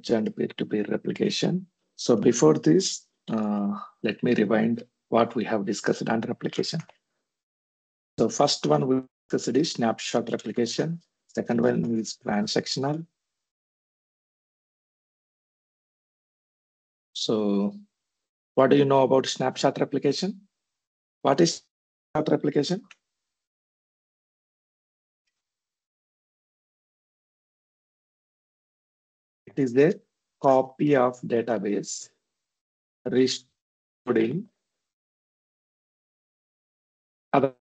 merge and peer-to-peer replication. So before this, let me rewind what we have discussed under replication. So first one we discussed is snapshot replication. Second one is transactional. So what do you know about snapshot replication? What is snapshot replication? It is a copy of database restored in other.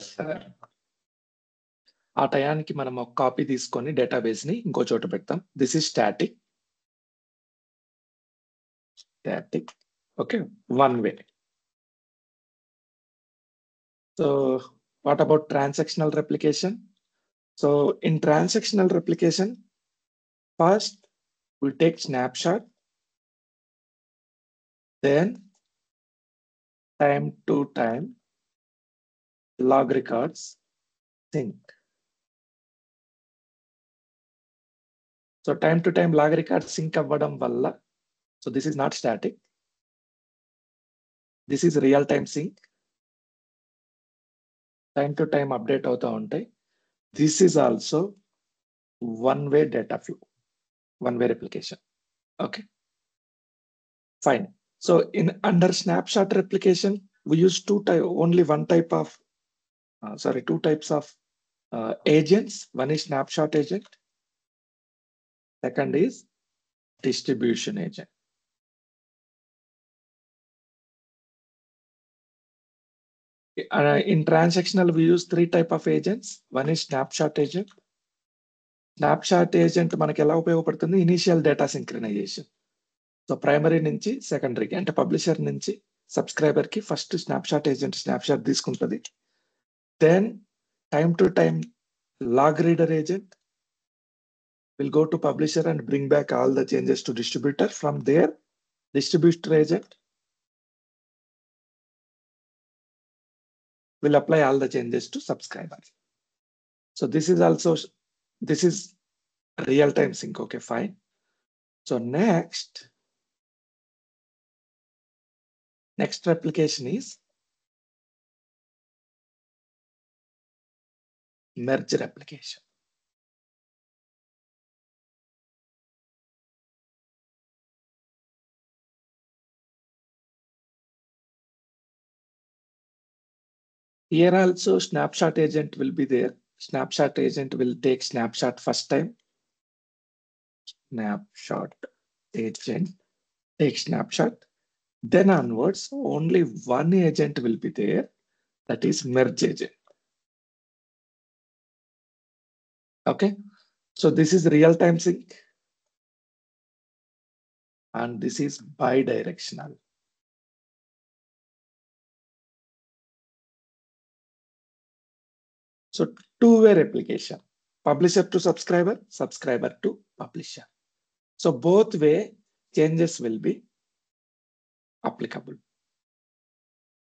ఆ టయానికి మనం ఒక copy తీసుకొని database ని ఇంకో చోట పెడతాం. This is static. Okay, one way. So what about transactional replication? So in transactional replication, first we take snapshot, then time to time log records sync. So time to time log records sync అవ్వడం వల్ల, so this is not static, this is real time sync. Time to time update అవుతా ఉంటాయి. This is also one way data flow, one way replication. Okay, fine. So in under snapshot replication, we use two types of agents. One is snapshot agent. Second is distribution agent. In transactional, we use three types of agents. One is snapshot agent. Snapshot agent మనకి ఎలా ఉపయోగపడుతుంది? Initial data synchronization. So primary నుంచి సెకండరీకి అంటే publisher నుంచి subscriber కి first snapshot agent snapshot తీసుకుంటుంది. Then time to time log reader agent will go to publisher and bring back all the changes to distributor. From there, distributor agent will apply all the changes to subscriber. So this is real-time sync. Okay, fine. So next replication is merge replication. Here also snapshot agent will be there. Snapshot agent will take snapshot first time. Snapshot agent takes snapshot. Then onwards, only one agent will be there. That is merge agent. Okay. So this is real-time sync. And this is bidirectional. So two-way replication, publisher to subscriber, subscriber to publisher. So both way changes will be applicable.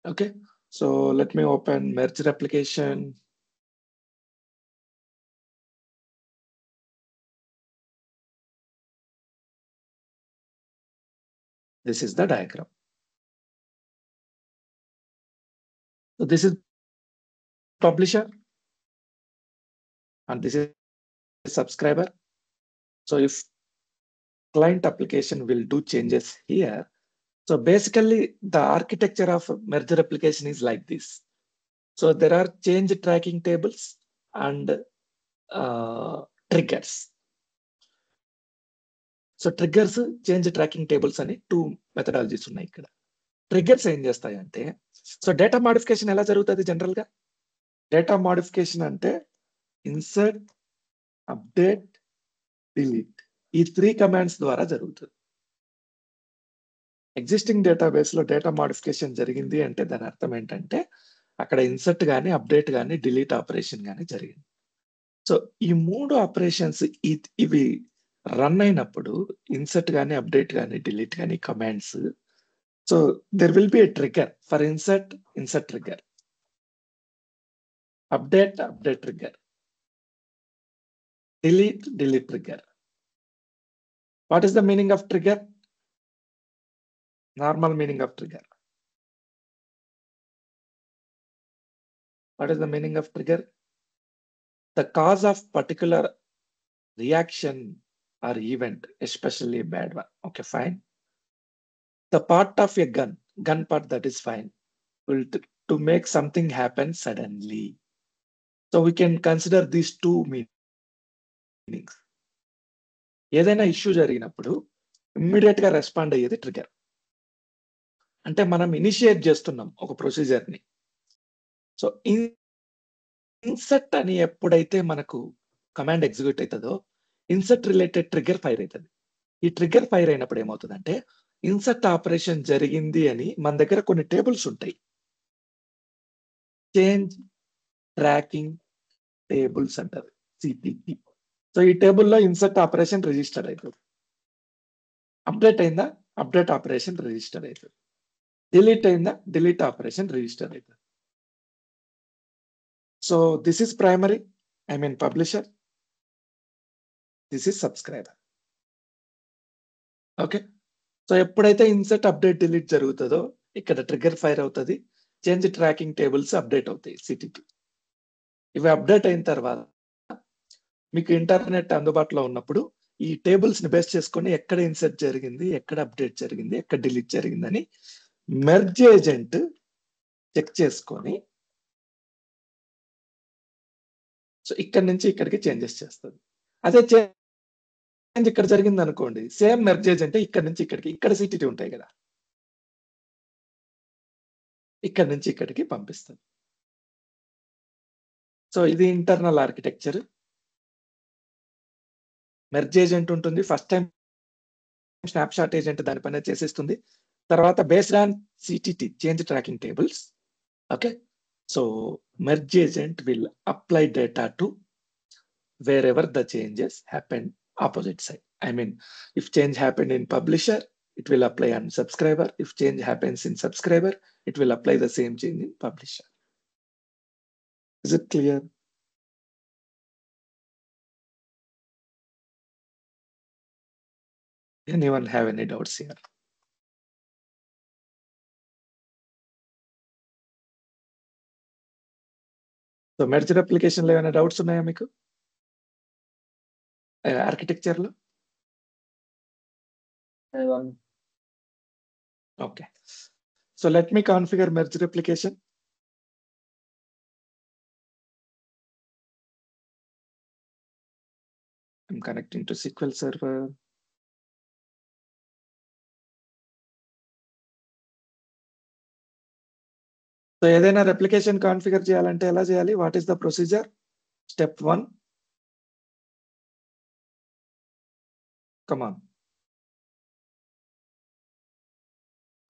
Okay. So let me open merge replication. This is the diagram. So this is publisher and this is subscriber. So if client application will do changes here, so basically the architecture of merge replication is like this. So there are change tracking tables and triggers. So triggers change tracking tables అని two methodologies ఉన్నాయి ఇక్కడ. Triggers ఏం చేస్తాయంటే, so data modification ఎలా జరుగుతుంది general గా? Data modification అంటే insert, update, delete, ఈ 3 కమాండ్స్ ద్వారా జరుగుతుంది. ఎగ్జిస్టింగ్ డేటాబేస్ లో డేటా మాడిఫికేషన్ జరిగింది అంటే దాని అర్థం ఏంటంటే అక్కడ ఇన్సర్ట్ కానీ అప్డేట్ కానీ డిలీట్ ఆపరేషన్ కానీ జరిగింది. సో ఈ 3 ఆపరేషన్స్ ఇవి రన్ అయినప్పుడు ఇన్సర్ట్ కానీ అప్డేట్ కానీ డిలీట్ కానీ commands, so there will be A trigger for insert trigger, update trigger, delete trigger. What is the meaning of trigger? Normal meaning of trigger. What is the meaning of trigger? The cause of particular reaction or event, especially a bad one. Okay, fine. The part of a gun part, that is fine, will to make something happen suddenly. So we can consider these two meanings. ఏదైనా issue జరిగినప్పుడు immediate గా respond అయ్యేది trigger. అంటే మనం initiate చేస్తున్నాం ఒక procedure ని. So insert అని ఎప్పుడైతే మనకు కమాండ్ ఎగ్జిక్యూట్ అవుతుందో ఇన్సర్ట్ రిలేటెడ్ ట్రిగర్ ఫైర్ అవుతుంది. ఈ ట్రిగర్ ఫైర్ అయినప్పుడు ఏమవుతుందంటే ఇన్సర్ట్ ఆపరేషన్ జరిగింది అని మన దగ్గర కొన్ని టేబుల్స్ ఉంటాయి. చేంజ్ ట్రాకింగ్ టేబుల్స్ అంటారు, సిటిటి. సో ఈ టేబుల్లో ఇన్సర్ట్ ఆపరేషన్ రిజిస్టర్ అవుతుంది. అప్డేట్ అయిందా, అప్డేట్ ఆపరేషన్ రిజిస్టర్ అవుతుంది. డిలీట్ అయిందా, డిలీట్ ఆపరేషన్ రిజిస్టర్ అవుతుంది. So this is primary, I mean publisher, this is subscriber. Okay, so ఎప్పుడైతే ఇన్సర్ట్ అప్డేట్ డిలీట్ జరుగుతుందో ఇక్కడ ట్రిగర్ ఫైర్ అవుతుంది. చేంజ్ ట్రాకింగ్ టేబుల్స్ అప్డేట్ అవుతాయి, సిటిటి. ఇవి అప్డేట్ అయిన తర్వాత మీకు ఇంటర్నెట్ అందుబాటులో ఉన్నప్పుడు ఈ టేబుల్స్ ని బేస్ చేసుకొని ఎక్కడ ఇన్సర్ట్ జరిగింది, ఎక్కడ అప్డేట్ జరిగింది, ఎక్కడ డిలీట్ జరిగిందని మెర్జ్ ఏజెంట్ చెక్ చేసుకొని సో ఇక్కడ నుంచి ఇక్కడికి చేంజెస్ చేస్తుంది. అదే చేంజ్ ఇక్కడ జరిగింది అనుకోండి, సేమ్ మెర్జ్ ఏజెంట్ ఇక్కడ నుంచి ఇక్కడికి, ఇక్కడ సిటిటి ఉంటాయి కదా, ఇక్కడ నుంచి ఇక్కడికి పంపిస్తుంది. సో ఇది ఇంటర్నల్ ఆర్కిటెక్చర్. మెర్జ్ ఏజెంట్ ఉంటుంది, ఫస్ట్ టైం స్నాప్షాట్ ఏజెంట్ దానిపైన చేసేస్తుంది. తర్వాత based on CTT change tracking tables. Okay, so merge agent will apply data to wherever the changes happen opposite side. I mean, if change happened in publisher, it will apply on subscriber. If change happens in subscriber, it will apply the same change in publisher. Is it clear? Anyone have any doubts here? So merger application లో ఏమైనా doubts ఉన్నాయా మీకు architecture లో? Okay, so let me configure merger application. I'm connecting to SQL Server. So ఏదైనా replication configure చేయాలంటే ఎలా చేయాలి? What is the procedure? Step 1, come on,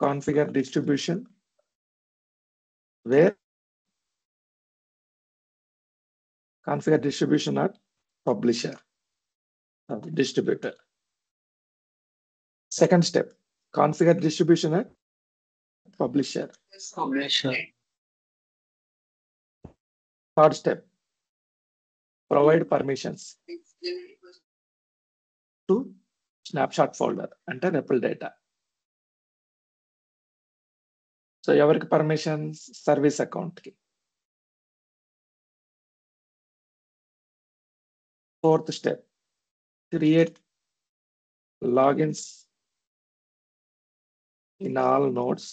configure distribution where configure distribution at publisher of the distributor. Second step, configure distribution at publisher. Third step, provide permissions to snapshot folder అంటే REPL data. So ఎవరికి permissions? Service account కి. Fourth step, create logins in all nodes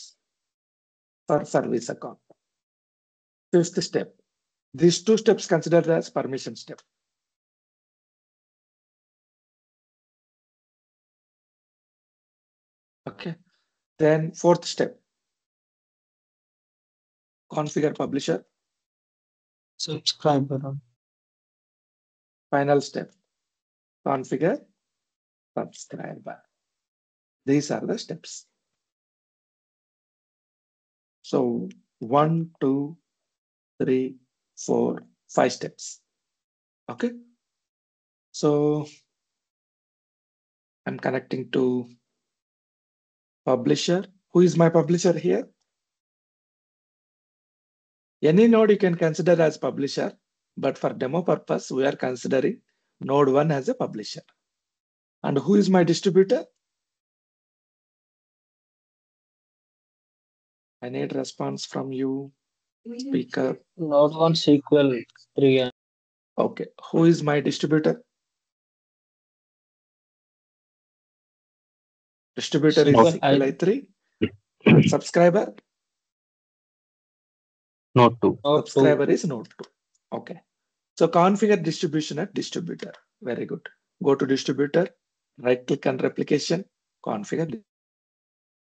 for service account. Fifth step, these two steps considered as permission step. Okay, then fourth step, configure publisher. Subscriber. Final step, configure subscriber. These are the steps. So 1, 2, 3, 4, 5 steps. Okay, so I'm connecting to publisher. Who is my publisher here? Any node you can consider as publisher, but for demo purpose we are considering node 1 as a publisher. And who is my distributor? I need response from you, speaker. Node 1 SQL 3. Okay, who is my distributor? Distributor is SQL SQL i3. And subscriber? Node 2. Node 2. Subscriber is node 2. Okay. So configure distribution at distributor. Very good. Go to distributor, right click on replication, configure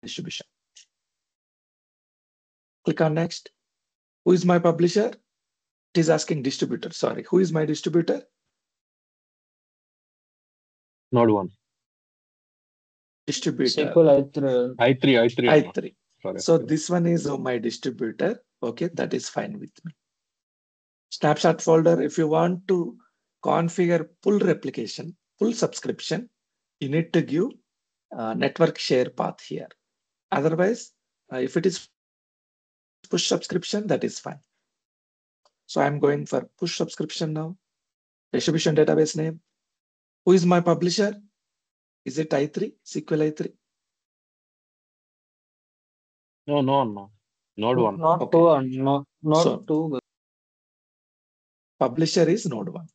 distribution. Click on next. Who is my publisher? It is asking distributor. Sorry. Who is my distributor? Node 1. Distributor. SQL i3. I3. i3. Sorry. So this one is my distributor. Okay, that is fine with me. Snapshot folder, if you want to configure full replication, full subscription, you need to give network share path here. Otherwise, if it is push subscription, that is fine. So I'm going for push subscription now. Distribution database name. Who is my publisher? Is it i3, SQL i3? No. Node 1. Not Okay. 2 and not So 2. publisher is node 1.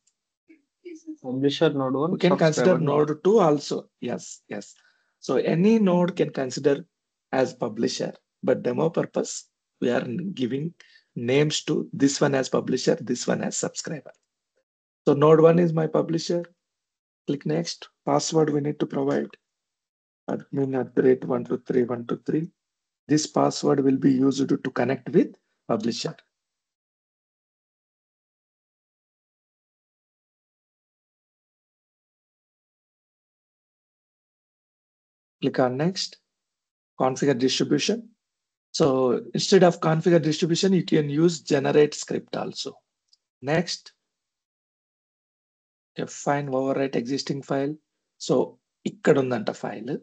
Publisher node 1. We can consider subscriber node 2 also. Yes. So any node can consider as publisher, but demo purpose, we are giving names to this one as publisher, this one as subscriber. So node 1 is my publisher. Click next. Password we need to provide. admin@123.123. This password will be used to connect with publisher. Click on next. Configure distribution. So instead of configure distribution, you can use generate script also. Next, find overwrite existing file. So ఇక్కడ ఉందంట file.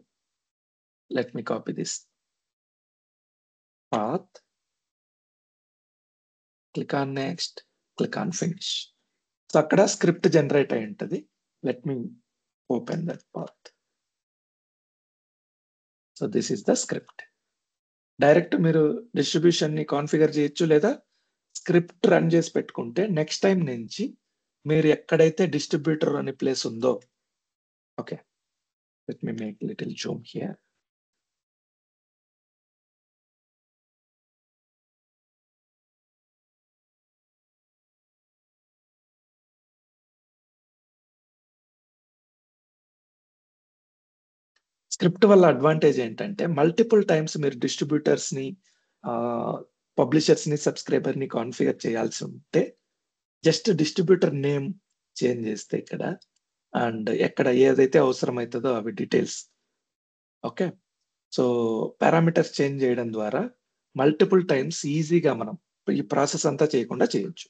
Let me copy this path. Click on next. Click on finish. So అక్కడ script generate అయి ఉంటుంది. Let me open that path. So this is the script. Direct మీరు distribution ని configure చేయొచ్చు లేదా script run చేసి పెట్టుకుంటే నెక్స్ట్ టైం నుంచి మీరు ఎక్కడైతే డిస్ట్రిబ్యూటర్ అనే ప్లేస్ ఉందో okay let me make little Zoom here script వల్ల అడ్వాంటేజ్ ఏంటంటే మల్టిపుల్ టైమ్స్ మీరు డిస్ట్రిబ్యూటర్స్ ని పబ్లిషర్స్ ని సబ్స్క్రైబర్ ని కాన్ఫిగర్ చేయాల్సి ఉంటే జస్ట్ డిస్ట్రిబ్యూటర్ నేమ్ చేంజ్ చేస్తే ఇక్కడ అండ్ ఎక్కడ ఏదైతే అవసరం అవుతుందో అవి details okay so parameters change చేయడం ద్వారా మల్టిపుల్ టైమ్స్ ఈజీగా మనం ఈ ప్రాసెస్ అంతా చేయకుండా చేయొచ్చు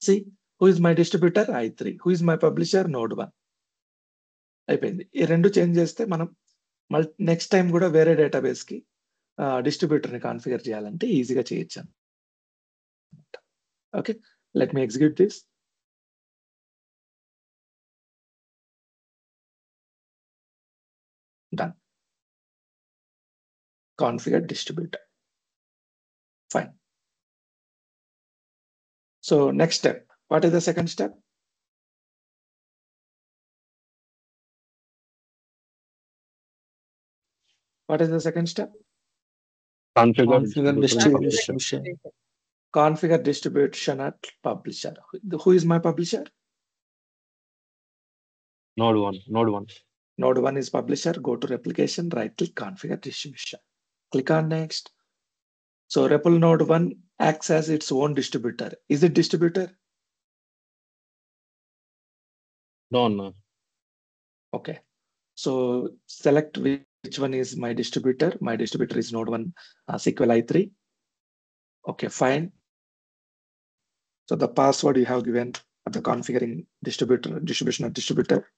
C who is my distributor i3 who is my publisher node 1 అయిపోయింది ఈ రెండు చేంజ్ చేస్తే మనం నెక్స్ట్ టైం కూడా వేరే డేటాబేస్ కి డిస్ట్రిబ్యూటర్ ని కాన్ఫిగర్ చేయాలంటే ఈజీగా చేయొచ్చు okay let me execute this done configure distributor fine so next step what is the second step what is the second step Configure distribution. Configure distribution at publisher. Who is my publisher? Node 1. Node 1 is publisher. Go to replication, right click, configure distribution. Click on next. So REPL node 1 acts as its own distributor. Is it distributor? No. Okay. So select which one is my distributor. My distributor is node 1 SQL i3. Okay, fine. So the password you have given at the configuring distribution of distributor.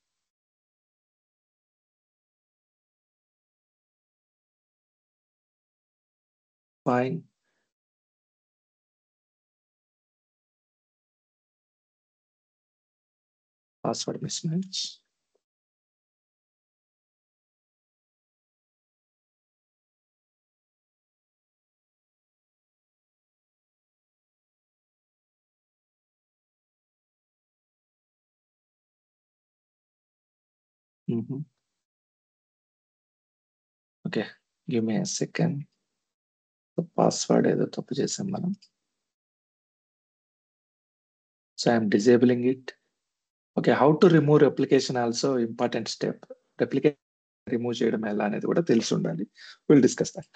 Fine. Password mismatch. Okay, give me a second. Password ఏదో తప్పు చేసాం మనం. So I'm disabling it. Okay, how to remove replication also important step. Replication remove చేయడం ఎలా అనేది కూడా తెలిసి ఉండాలి. Will discuss that.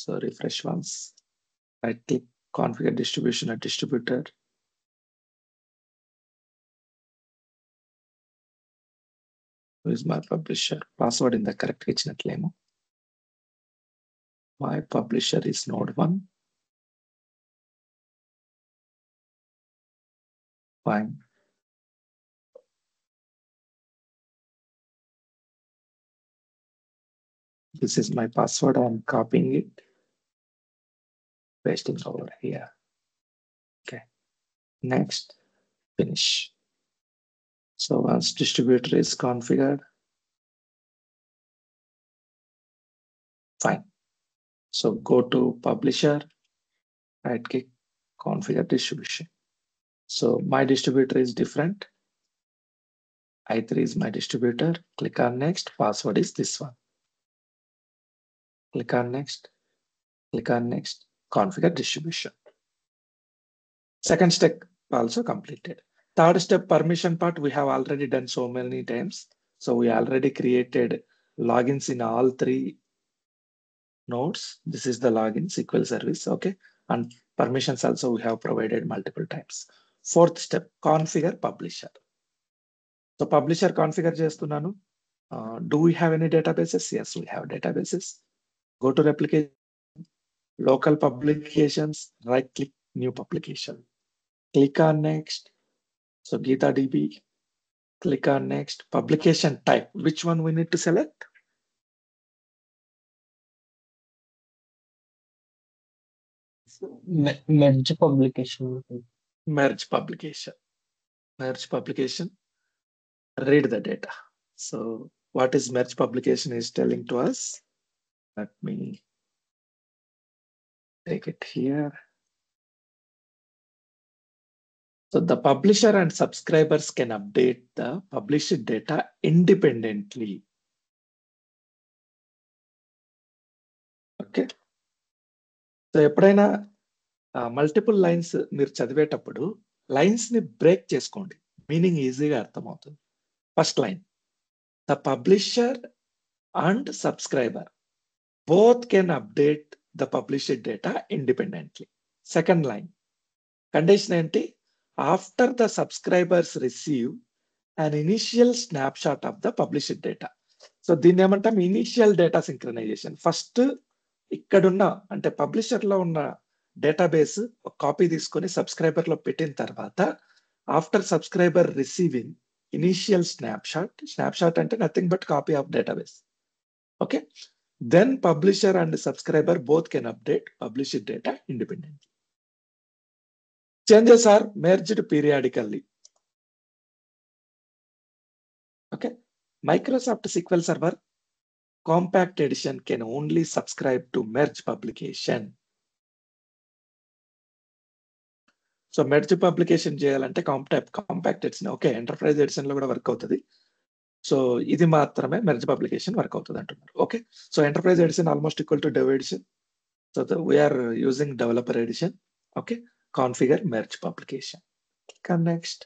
So refresh once, right click, configure distribution at distributor. Who is my publisher? Password ఇంత correct గా ఇచ్చినట్లేమో. My publisher is Node1. Fine. This is my password. I'm copying it, pasting over here. Okay. Next, finish. So once distributor is configured, fine. So go to publisher, right click, configure distribution. So my distributor is different. i3 is my distributor. Click on next. Password is this one. Click on next. Click on next. Configure distribution. Second step also completed. Third step, permission part, we have already done so many times. So we already created logins in all 3 nodes. This is the login SQL service. Okay. And permissions also we have provided multiple times. Fourth step, configure publisher. So publisher configure చేస్తున్నాను. Do we have any databases? Yes, we have databases. Go to replication, local publications, right click, new publication. Click on next. So GitaDB, click on next. Publication type, which one we need to select? Merge publication. Merge publication. Merge publication. Read the data. So what is merge publication is telling to us? Let me take it here. So the publisher and subscribers can update the published data independently. Okay. So ఎప్పుడైనా multiple lines మీరు చదివేటప్పుడు lines ని break చేసుకోండి, meaning ఈజీగా అర్థమవుతుంది. First line, the publisher and subscriber both can update the published data independently. Second line, condition ఏంటి? After the subscribers receive an initial snapshot of the published data. So దీన్ని ఏమంటాం? Initial data synchronisation. First ఇక్కడున్న అంటే publisher లో ఉన్న database ఒక copy తీసుకొని subscriber లో పెట్టిన తర్వాత after subscriber receiving initial snapshot అంటే nothing but copy of database. Okay. Then publisher and subscriber both can update published data independently. Changes are merged periodically. Okay. Microsoft SQL Server Compact Edition can only subscribe to merge publication. So merge publication చేయాలంటే compact edition, okay, enterprise edition లో కూడా work అవుతుంది. So ఇది మాత్రమే merge publication work అవుతుంది అంటున్నారు. Okay. So enterprise edition almost equal to dev edition. So we are using developer edition. Okay. Configure merge publication. Next.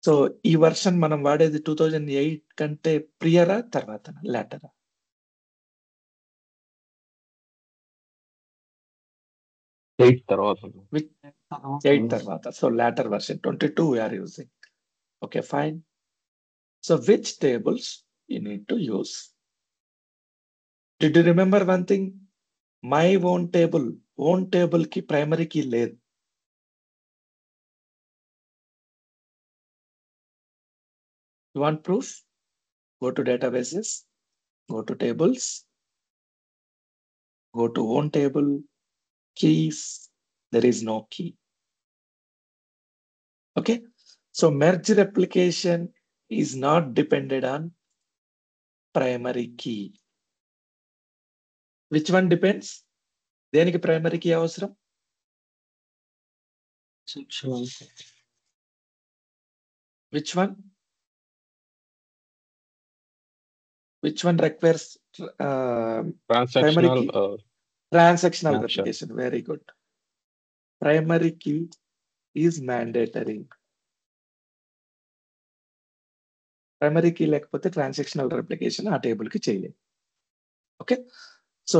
So ఈ version మనం వాడేది 2008 కంటే ప్రియరా తర్వాత లాటరా? ఎయిట్ తర్వాత. 8 తర్వాత. So later version 22 we are using. Okay, fine. So which tables you need to use? Did you remember one thing? My own table ki primary key లేదు. You want proof? Go to databases, go to tables, go to own table, keys, there is no key. Okay. So merge replication is not dependent on primary key. Which one depends? దేనికి primary key అవసరం? Which one? Which one requires primary Transactional key? Transactional snapshot. replication. Very good. Primary key is mandatory. Primary key లేకపోతే transactional replication ఆ table కి చేయలేదు. Okay, so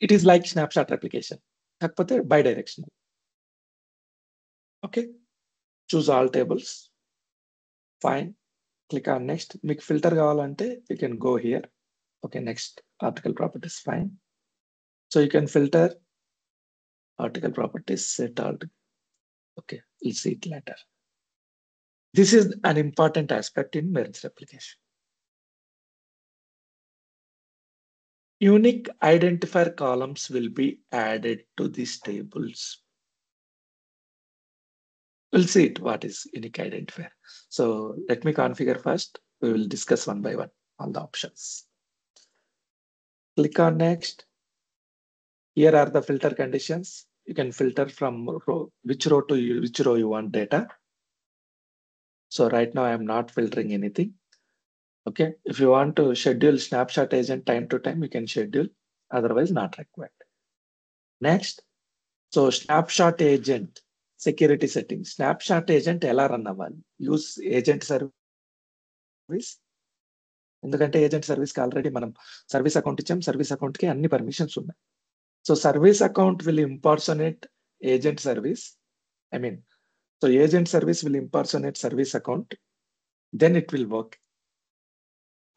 it is like snapshot replication, కాకపోతే bidirectional. Okay, choose all tables, fine, click on next. మీకు filter కావాలంటే you can go here. Okay, next article properties, fine. So you can filter article properties, set all. Okay, we'll see it later. This is an important aspect in merge replication. Unique identifier columns will be added to these tables. We'll see it, what is unique identifier. So let me configure first. We will discuss one by one all the options. Click on next. Here are the filter conditions. You can filter from which row to which row you want data. So right now I am not filtering anything. Okay, if you want to schedule snapshot agent time to time, you can schedule, otherwise not required. Next, so snapshot agent security settings. Snapshot agent ఎలా run అవ్వాలి? Use agent service, ఎందుకంటే agent సర్వీస్కి already మనం service account ఇచ్చాం. Service అకౌంట్కి అన్ని permissions ఉన్నాయి. So service account will impersonate agent service. I mean, so agent service will impersonate service account, then it will work.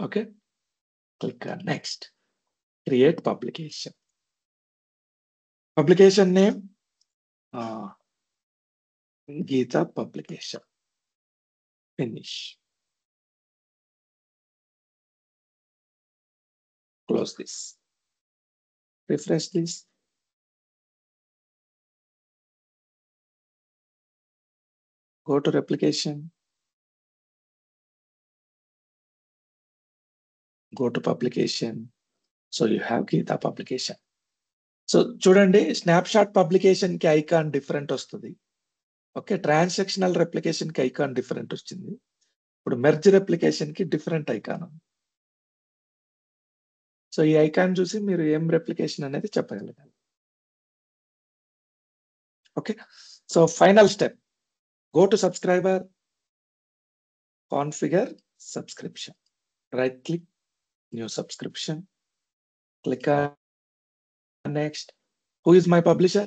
Okay, click on next. Create publication. Publication name, Geeta publication. Finish. Close this. Refresh this. Go to replication. Go to publication. So you have Geeta publication. So చూడండి, snapshot publication కి icon different వస్తుంది. Okay, transactional replication కి icon different వచ్చింది. ఇప్పుడు merge replication కి different icon ఉంది. So ఈ icon చూసి మీరు ఏం రెప్లికేషన్ అనేది చెప్పగలగాలి. Okay, so final step, go to subscriber, configure subscription, right click, new subscription, click on next. Who is my publisher?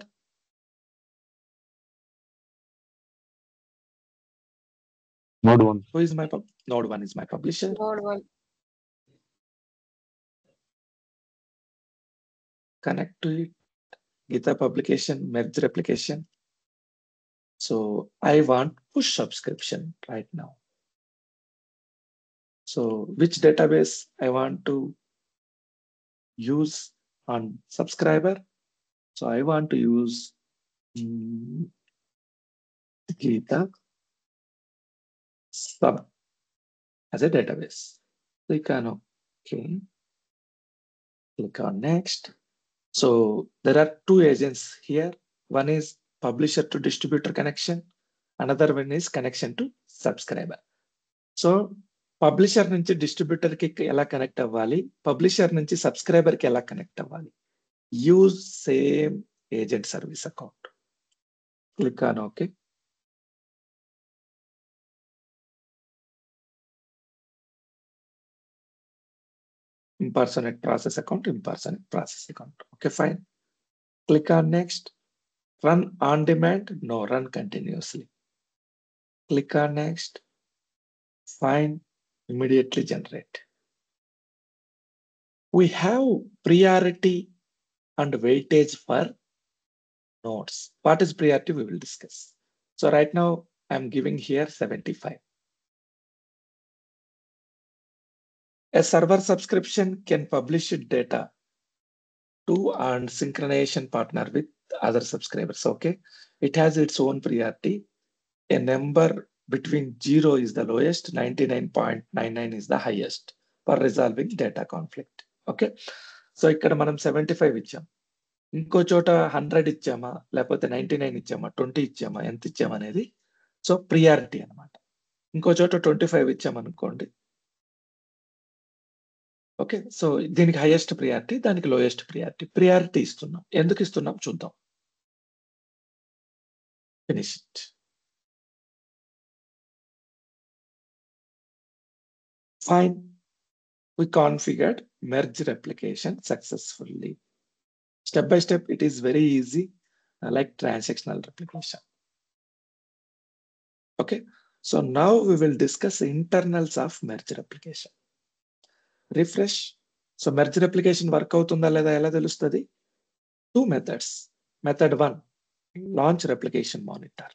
Node 1. Who is my Node 1 is my publisher. Node 1. Connect to it. Geeta publication, merge replication. So I want push subscription right now. So which database I want to use on subscriber? So I want to use Geeta sub as a database. Click on OK. Click on next. So there are two agents here. One is publisher to distributor connection. Another one is connection to subscriber. So publisher నుంచి distributor కి ఎలా connect అవ్వాలి, publisher నుంచి subscriber కి ఎలా connect అవ్వాలి? Use same agent service account. Click on okay. Impersonate process account, impersonate process account. Okay, fine. Click on next. Run on demand? No, run continuously. Click on next. Fine. Immediately generate. We have priority and weightage for nodes. What is priority? We will discuss. So right now I'm giving here 75. A server subscription can publish data to and synchronization partner with other subscribers. Okay, it has its own priority. A number between 0 is the lowest, 99.99 is the highest for resolving data conflict. Okay, so ఇక్కడ మనం 75 ఇచ్చాం, ఇంకో చోట 100 ఇచ్చామా, లేకపోతే 99 ఇచ్చామా, 20 ఇచ్చామా, ఎంత ఇచ్చామా అనేది so priority అనమాట. ఇంకో చోట 25 ఇచ్చామనుకోండి, ఓకే. సో, దీనికి హైయెస్ట్ ప్రియారిటీ, దానికి లోయెస్ట్ ప్రియారిటీ. ప్రియారిటీ ఇస్తున్నాం. ఎందుకు ఇస్తున్నాం చూద్దాం. Finish it. Fine. We configured merge replication successfully. Step by step, it is very easy, like transactional replication. Okay. So now we will discuss internals of merge replication. Refresh. So merge replication work అవుతుందా లేదా ఎలా తెలుస్తుంది? Two methods. Method 1, launch replication monitor.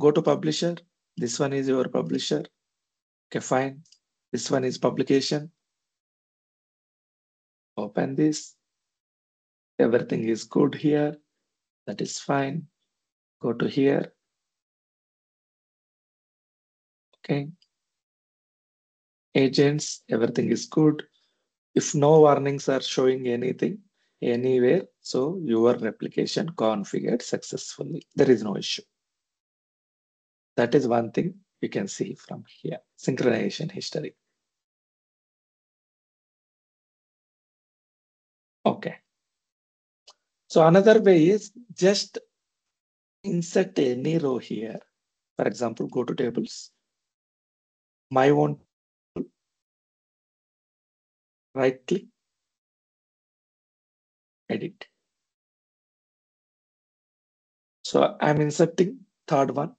Go to publisher. This one is your publisher. Okay, fine. This one is publication. Open this. Everything is good here. That is fine. Go to here. Okay. Agents, everything is good. If no warnings are showing anything anywhere, so your replication configured successfully. There is no issue. That is one thing you can see from here. Synchronization history. Okay. So another way is just insert any row here. For example, go to tables. My own, right click, edit. So I'm inserting third one,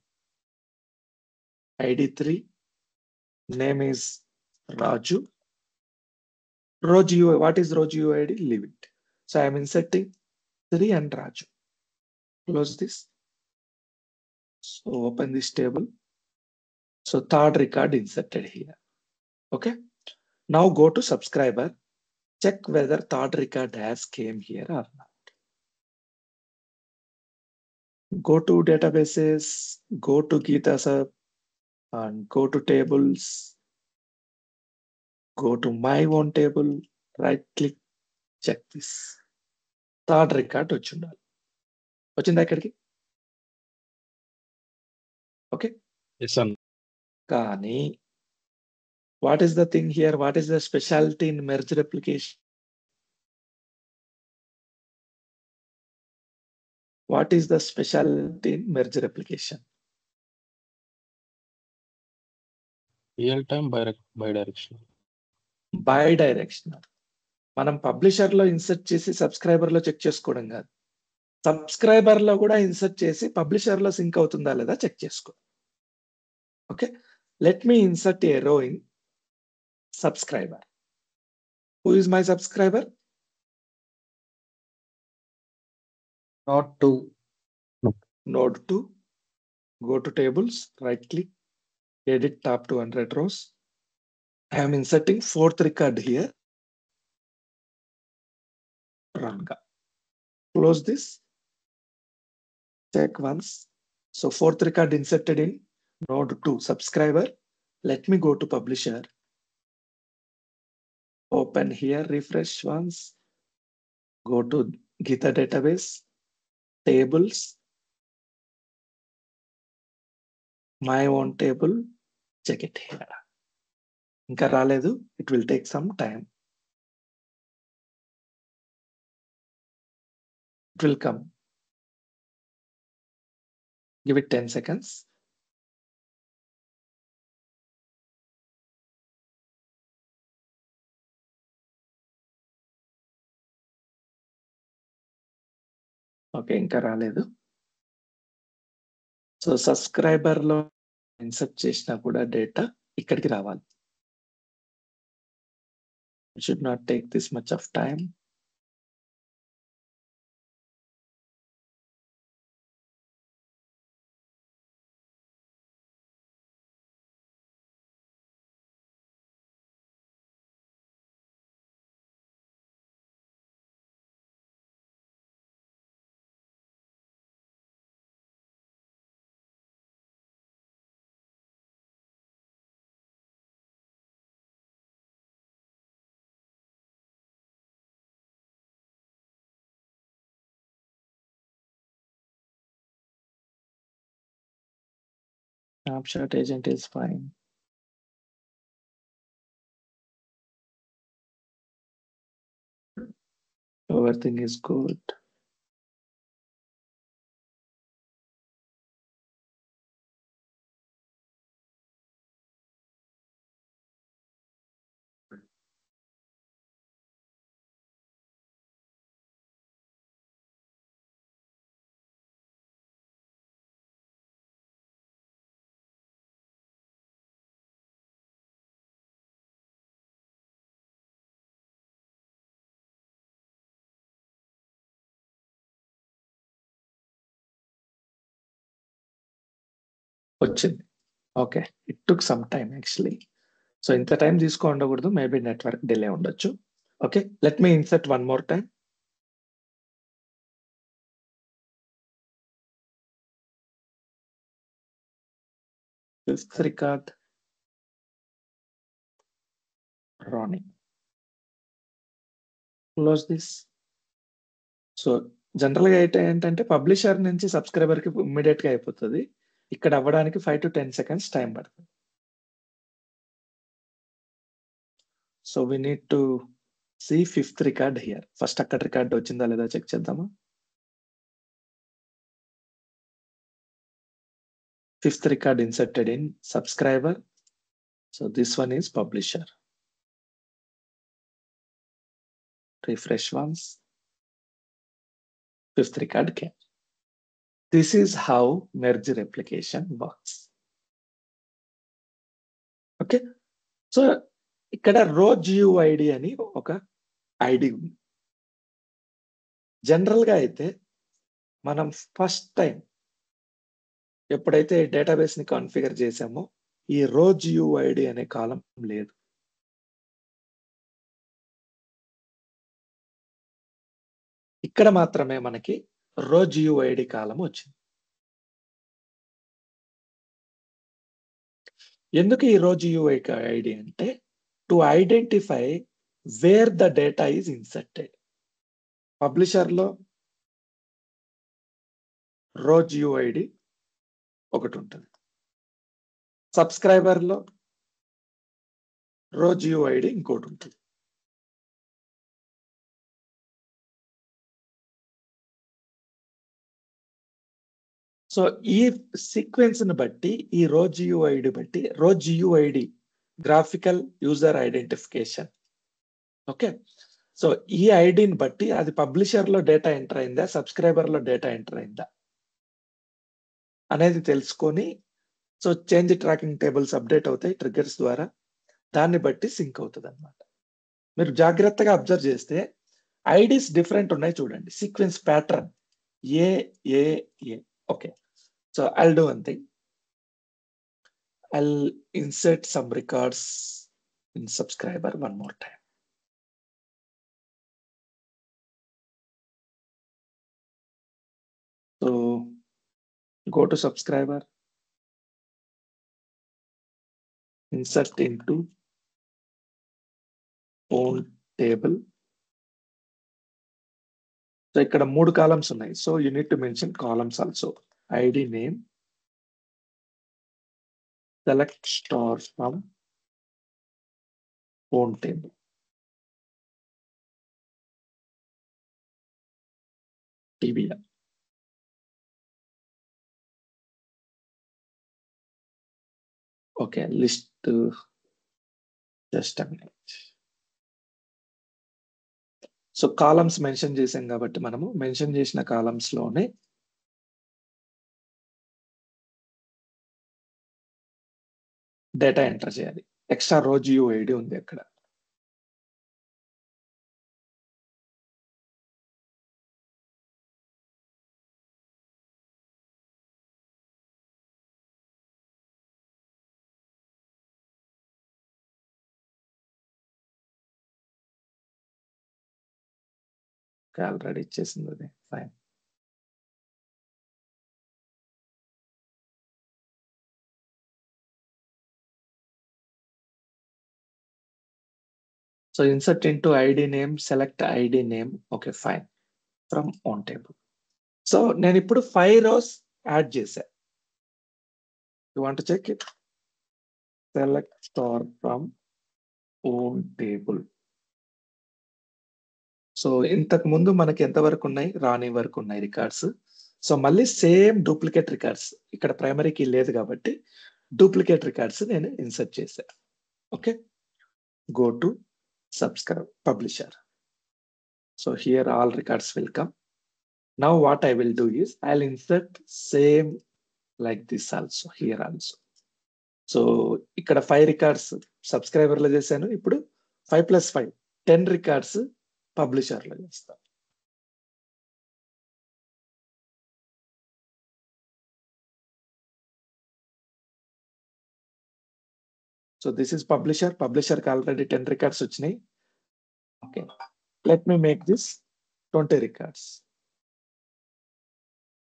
ID 3, name is Raju. Row GUI, what is row GUI ID? Leave it. So I'm inserting 3 and Raju. Close this. So open this table. So third record inserted here. Okay. Now go to subscriber. Check whether third record has came here or not. Go to databases, go to GitaSub, and go to tables. Go to my own table, right click, check this. Third record వచ్చిండాలి. వచ్చిందా ఇక్కడికి? Okay. Yes, అన్న. కానీ what is the thing here? What is the specialty in merge replication? What is the specialty in merge replication? Real time bidirectional. Bidirectional. మనం publisher లో insert చేసి subscriber లో check చేసుకోవడం కాదు. సబ్స్క్రైబర్ లో కూడా ఇన్సర్ట్ చేసి పబ్లిషర్ లో సింక్ అవుతుందా లేదా చెక్ చేసుకో. ఓకే. లెట్ మీ ఇన్సర్ట్ ఏ రో in subscriber. Who is my subscriber? Not two. Node 2. Go to tables, right click, edit top 200 rows. I am inserting fourth record here. Ranga. Close this. Check once. So fourth record inserted in node 2 subscriber. Let me go to publisher. Open here, refresh once. Go to Gita database, tables, my own table. Check it here. ఇంకా రాలేదు. It will take some time. It will come. Give it 10 seconds. Okay. ఇంకా రాలేదు. So subscriber లో insert చేసినా కూడా data ఇక్కడికి రావాలి. It should not take this much of time. Snapshot agent is fine. Everything is good. వచ్చింది. Okay. It took some time actually. So ఇంత time ఉండకూడదు. మేబీ నెట్వర్క్ డిలే ఉండొచ్చు. Okay. Let me insert one more time. Fifth record, Ronnie. Close this. So జనరల్‌గా అయితే ఏంటంటే publisher నుంచి సబ్‌స్క్రైబర్‌కి ఇమ్మీడియేట్‌గా అయిపోతది. ఇక్కడ అవ్వడానికి 5 to 10 సెకండ్స్ టైం పడుతుంది. So we need to see fifth record here. First అక్కడ రికార్డ్ వచ్చిందా లేదా చెక్ చేద్దామా? Fifth record inserted in subscriber. So this one is publisher. Refresh once. Fifth record came. This is how merge replication works. Okay. So ఇక్కడ రో GUID అని ఒక ID ఉంది. జనరల్‌గా అయితే మనం ఫస్ట్ టైం ఎప్పుడైతే డేటాబేస్‌ని కాన్ఫిగర్ చేసామో ఈ రో GUID అనే కాలమ్ లేదు. ఇక్కడ మాత్రమే మనకి రో GUID కాలమ్ వచ్చింది. ఎందుకు ఈ రో GUID అంటే to identify where the data is inserted. పబ్లిషర్‌లో రో GUID ఒకటి ఉంటుంది. సబ్స్క్రైబర్‌లో రో GUID ఇంకోటి ఉంటుంది. సో ఈ సీక్వెన్స్‌ని బట్టి ఈ row GUID graphical user identification. Okay. So ఈ ఐడిని బట్టి అది పబ్లిషర్‌లో డేటా ఎంటర్ అయిందా, సబ్స్క్రైబర్‌లో డేటా ఎంటర్ అయిందా అనేది తెలుసుకొని so change tracking tables update అవుతాయి ట్రిగ్గర్స్ ద్వారా. దాన్ని బట్టి సింక్ అవుతదన్నమాట. మీరు జాగ్రత్తగా అబ్జర్వ్ చేస్తే ఐడీస్ డిఫరెంట్ ఉన్నాయి చూడండి. Sequence pattern A A A. Okay. So I'll do one thing. I'll insert some records in subscriber one more time. So go to subscriber, insert into own table. So ఇక్కడ 3 columns ఉన్నాయి. So you need to mention columns also. ID name, select star from own table. TBR. Okay, list just a minute. So columns mention చేసాం కాబట్టి మనము mention చేసిన columns లోనే data enter చేయాలి. Extra రో GUID ఉంది అక్కడ. ఆల్రెడీ ఇచ్చేసింది అది. Fine. So insert into ID name, select ID name. Okay, fine. From on table. So నేను ఇప్పుడు 5 rows యాడ్ చేశా. You want to check it? Select star from own table. So ఇంతకు ముందు మనకి ఎంతవరకు ఉన్నాయి? రాని వరకు ఉన్నాయి రికార్డ్స్. సో మళ్ళీ సేమ్ డూప్లికేట్ రికార్డ్స్ ఇక్కడ ప్రైమరీ కీ లేదు కాబట్టి డూప్లికేట్ రికార్డ్స్ నేను ఇన్సర్ట్ చేశా. Okay. Go to subscribe publisher. So here all records will come. Now what I will do is I'll insert same like this also here also. So ఇక్కడ 5 records subscriber లో చేశాను. ఇప్పుడు 5 + 5 10 records publisher లో చేస్తాను. So this is publisher. Publisher కి already 10 records వచ్చినాయి. Okay. Let me make this 20 records.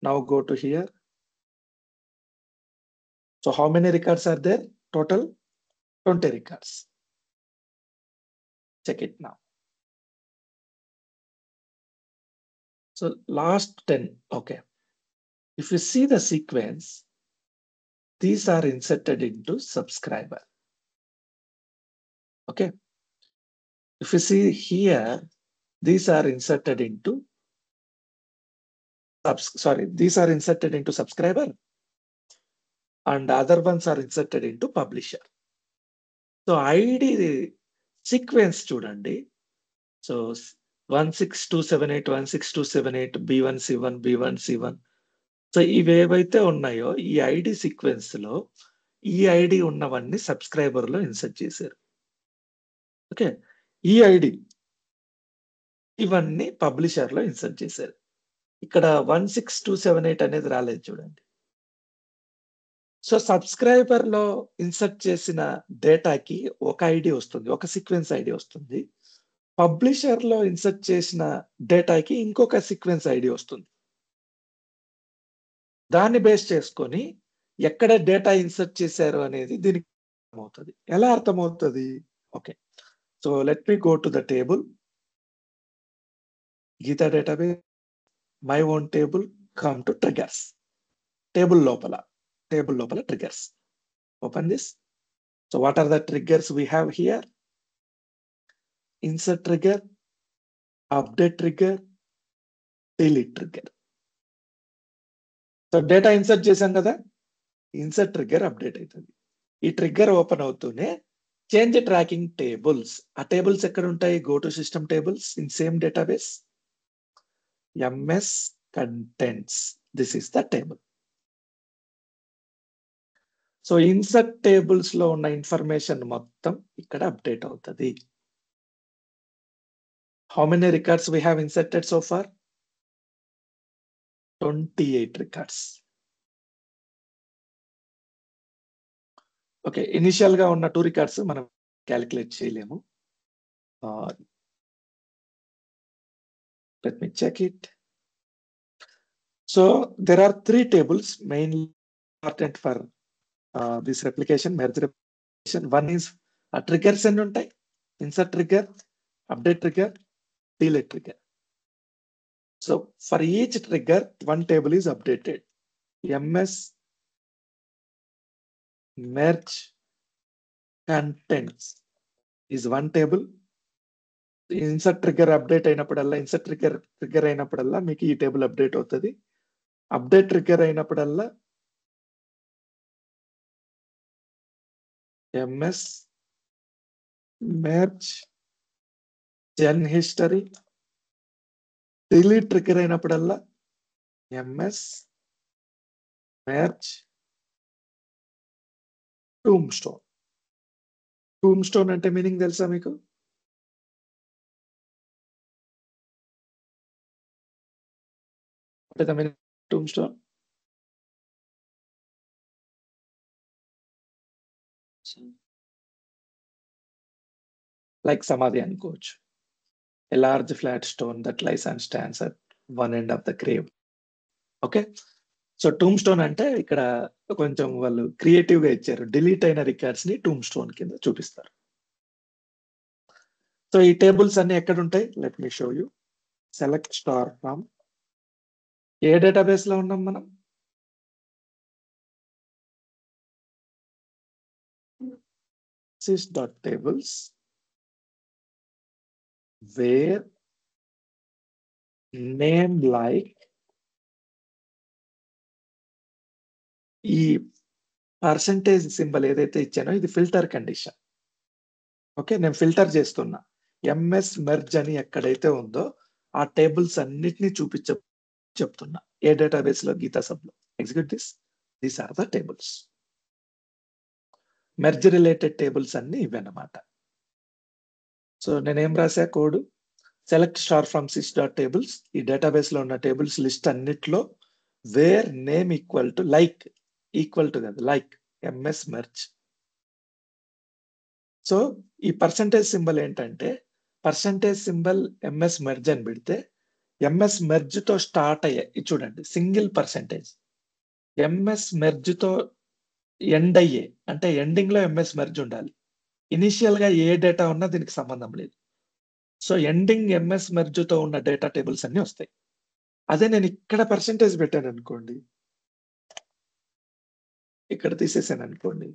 Now go to here. So how many records are there? Total 20 records. Check it now. So last 10. Okay. If you see the sequence, these are inserted into subscriber. Okay. If you see here, these are inserted into these are inserted into subscriber and other ones are inserted into publisher. So ID sequence చూడండి. So 16278 16278 B1 C1 B1 C1. So ఇవేవైతే ఉన్నాయో ఈ ID sequence లో ఈ ID ఉన్నవన్నీ subscriber లో insert చేశారు. Okay. ఈ ఐడి ఇవన్నీ పబ్లిషర్ లో ఇన్సర్ట్ చేశారు. ఇక్కడ 16278 అనేది రాలేదు చూడండి. సో సబ్స్క్రైబర్ లో ఇన్సర్ట్ చేసిన డేటాకి ఒక ఐడి వస్తుంది, ఒక సీక్వెన్స్ ఐడి వస్తుంది. పబ్లిషర్ లో ఇన్సర్ట్ చేసిన డేటాకి ఇంకొక సీక్వెన్స్ ఐడి వస్తుంది. దాన్ని బేస్ చేసుకొని ఎక్కడ డేటా ఇన్సర్ట్ చేశారు అనేది దీనికి అర్థమవుతుంది. ఎలా అర్థమవుతుంది? Okay. So let me go to the table. Geeta database, my own table, come to triggers. Table లోపల triggers. Open this. So what are the triggers we have here? Insert trigger, update trigger, delete trigger. So data insert చేశాం కదా, insert trigger update అవుతుంది. ఈ trigger open అవుతూనే change tracking tables. ఆ tables ఎక్కడ ఉంటాయి? Go to system tables in same database, MS contents. This is the table. So insert tables లో ఉన్న ఇన్ఫర్మేషన్ మొత్తం ఇక్కడ అప్డేట్ అవుతుంది. How many records we have inserted so far? 28 records. Okay. Initial గా ఉన్న 2 రికార్డ్స్ మనం క్యాలిక్యులేట్ చేయలేము. Let me check it. So there are 3 tables mainly important for this replication, merge replication. One is triggers ఎన్ని ఉంటాయి? Insert trigger, update trigger, delete trigger. So for each trigger one table is updated. MS merge contents is one table. Insert trigger update అయినప్పుడల్లా, insert trigger అయినప్పుడల్లా మీకు ఈ table update అవుతుంది. Update trigger అయినప్పుడల్లా MS merge gen history. Delete trigger అయినప్పుడల్లా MS merge tombstone. tombstone అంటే meaning తెలుసా మీకు? What is the meaning of tombstone? Like samadhi అనుకోవచ్చు. A large flat stone that lies and stands at one end of the grave. Okay. So tomb stone అంటే ఇక్కడ కొంచెం వాళ్ళు creative గా ఇచ్చారు. డిలీట్ అయిన రికార్డ్స్ ని టూమ్ స్టోన్ కింద చూపిస్తారు. సో ఈ టేబుల్స్ అన్ని ఎక్కడ ఉంటాయి? Let me show you. Select star from. A database లో ఉన్నాం మనం? sys.tables where నేమ్ లైక్ ఈ పర్సంటేజ్ సింబల్ ఏదైతే ఇచ్చానో ఇది ఫిల్టర్ కండిషన్. ఓకే, నేను ఫిల్టర్ చేస్తున్నా. ఎంఎస్ మెర్జ్ అని ఎక్కడైతే ఉందో ఆ టేబుల్స్ అన్నిటిని చెప్తున్నా. ఏ డేటాబేస్ లో? గీతా సబ్ లో. Execute this. These are the tables. Merge related tables అన్ని ఇవన్నమాట. సో నేనేం రాసా code? Select star from sys dot tables. ఈ డేటాబేస్ లో ఉన్న టేబుల్స్ లిస్ట్ అన్నిట్లో where name equal to like, equal to కదా లైక్ ఎంఎస్ మెర్జ్. సో ఈ పర్సంటేజ్ సింబల్ ఏంటంటే, పర్సంటేజ్ సింబల్ ఎంఎస్ మెర్జ్ అని పెడితే ఎంఎస్ మెర్జ్ తో స్టార్ట్ అయ్యాయి చూడండి, సింగిల్ పర్సంటేజ్. ఎంఎస్ మెర్జ్ తో ఎండ్ అయ్యే అంటే ఎండింగ్ లో ఎంఎస్ మెర్జ్ ఉండాలి. ఇనిషియల్ గా ఏ డేటా ఉన్నా దీనికి సంబంధం లేదు. సో ఎండింగ్ ఎంఎస్ మెర్జ్ తో ఉన్న డేటా టేబుల్స్ అన్ని వస్తాయి. అదే నేను ఇక్కడ పర్సంటేజ్ పెట్టాను అనుకోండి, ఇక్కడ తీసేసాను అనుకోండి,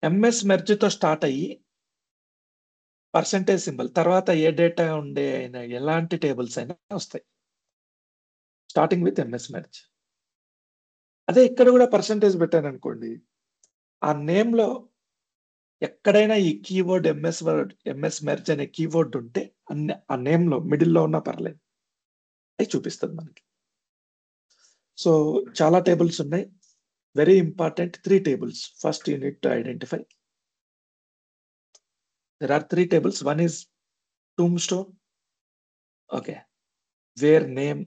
ఎంఎస్ మెర్జ్ తో స్టార్ట్ అయ్యి పర్సంటేజ్ సింబల్ తర్వాత ఏ డేటా ఉండే అయినా ఎలాంటి టేబుల్స్ అయినా వస్తాయి, స్టార్టింగ్ విత్ ఎంఎస్ మెర్జ్. అదే ఇక్కడ కూడా పర్సంటేజ్ పెట్టాను అనుకోండి, ఆ నేమ్ లో ఎక్కడైనా ఈ కీవర్డ్ ఎంఎస్ మెర్జ్ అనే కీవర్డ్ ఉంటే ఆ నేమ్ లో మిడిల్ లో ఉన్నా పర్లేదు, అవి చూపిస్తుంది మనకి. సో చాలా టేబుల్స్ ఉన్నాయి. Very important 3 tables. First you need to identify. There are 3 tables. One is tombstone. Okay. Where name,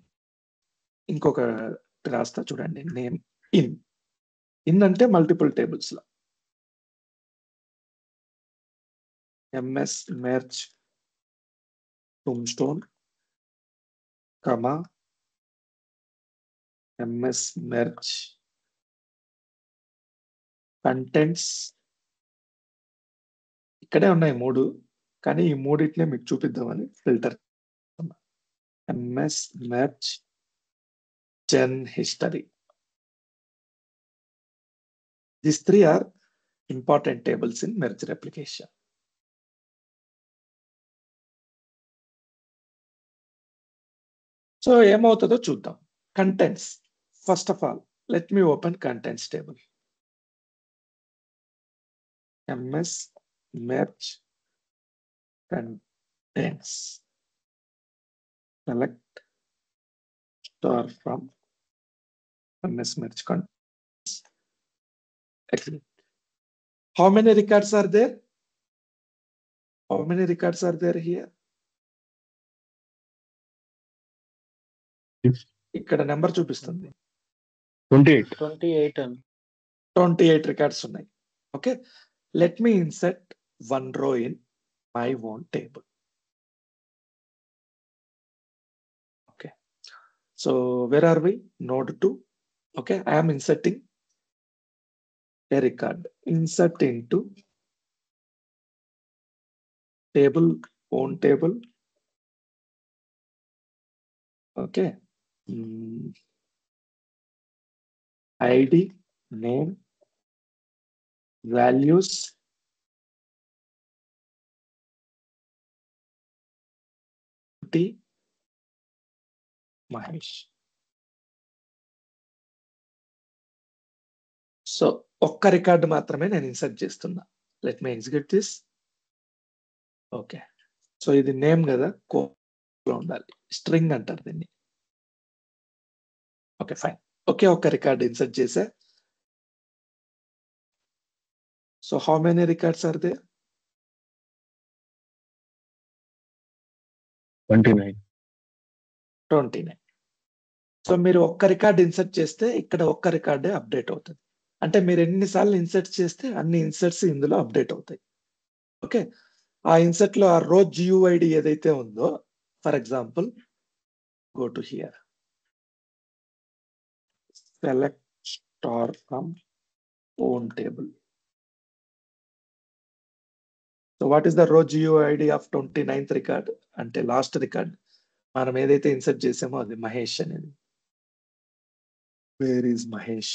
ఇంకొక రాస్తా చూడండి, నేమ్ ఇన్ అంటే మల్టిపుల్ టేబుల్స్ లో ఎంఎస్ మెర్జ్ tombstone, కమా ఎంఎస్ మెర్జ్ కంటెంట్స్. ఇక్కడే ఉన్నాయి 3, కానీ ఈ మూడిట్లే మీకు చూపిద్దామని filter. MS merge gen history. These 3 are important tables in merge replication. So ఏమవుతుందో చూద్దాం. Contents. First of all, let me open contents table. MS merge contents. Select star from MS merge contents. Excellent. How many records are there? How many records are there here? ఇక్కడ number చూపిస్తుంది 28. 28 records ఉన్నాయి. Okay, let me insert one row in my own table. Okay, so where are we? Node 2. Okay, I am inserting a record. Insert into table, own table. Okay, ID, name, values, Mahesh. So ఒక్క record మాత్రమే నేను insert చేస్తున్నా. Let me execute this. Okay, so ఇది name కదా, కోలో ఉండాలి, string అంటారు దీన్ని. Okay fine. ఒకే ఒక్క రికార్డ్ ఇన్సర్ట్ చేసా. So how many records are they? 29. సో మీరు ఒక్క రికార్డ్ ఇన్సర్ట్ చేస్తే ఇక్కడ ఒక్క రికార్డే అప్డేట్ అవుతుంది. అంటే మీరు ఎన్నిసార్లు ఇన్సర్ట్ చేస్తే అన్ని ఇన్సర్ట్స్ ఇందులో అప్డేట్ అవుతాయి. ఓకే, ఆ ఇన్సర్ట్ లో ఆ రో GUID ఏదైతే ఉందో, for example go to here, select star from own table. So what is the row GUID of 29th record అంటే లాస్ట్ రికార్డ్ మనం ఏదైతే ఇన్సర్ట్ చేసామో అది మహేష్ అనేది. Where is Mahesh?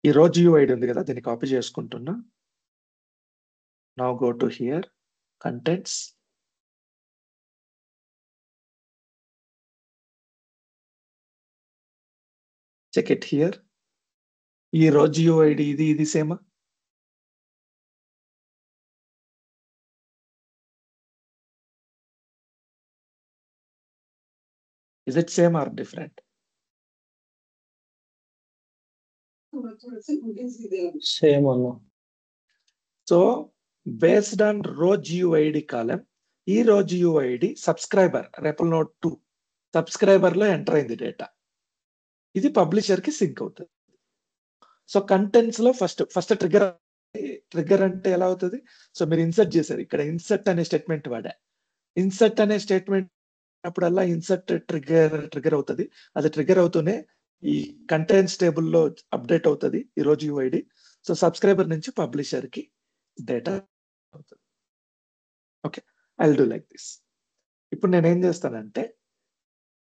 ఈ రో GUID ఉంది కదా, దీన్ని కాపీ చేసుకుంటున్నా. Now go to here, contents. Check it here. ఈ రో GUID ఇది సేమా? Is it same or different? Same అన్న. So based on row GUID column, ఈ row GUID subscriber repel note 2 subscriber లో ఎంటర్ అయింది డేటా. ఇది publisher కి sync అవుతుంది. సో కంటెంట్స్ లో ఫస్ట్ ట్రిగ్గర్ అంటే ఎలా అవుతుంది? సో మీరు ఇన్సర్ట్ చేశారు, ఇక్కడ ఇన్సర్ట్ అనే స్టేట్మెంట్ వాడా. ఇన్సర్ట్ అనే స్టేట్మెంట్ అప్పుడల్లా ఇన్సర్ట్ ట్రిగ్గర్ అవుతుంది. అది ట్రిగ్గర్ అవుతూనే ఈ కంటెంట్స్ టేబుల్లో అప్డేట్ అవుతుంది ఈ రోజు GUID. సో సబ్స్క్రైబర్ నుంచి పబ్లిషర్ కి డేటా అవుతుంది. Okay, I will do like this. ఇప్పుడు నేను ఏం చేస్తానంటే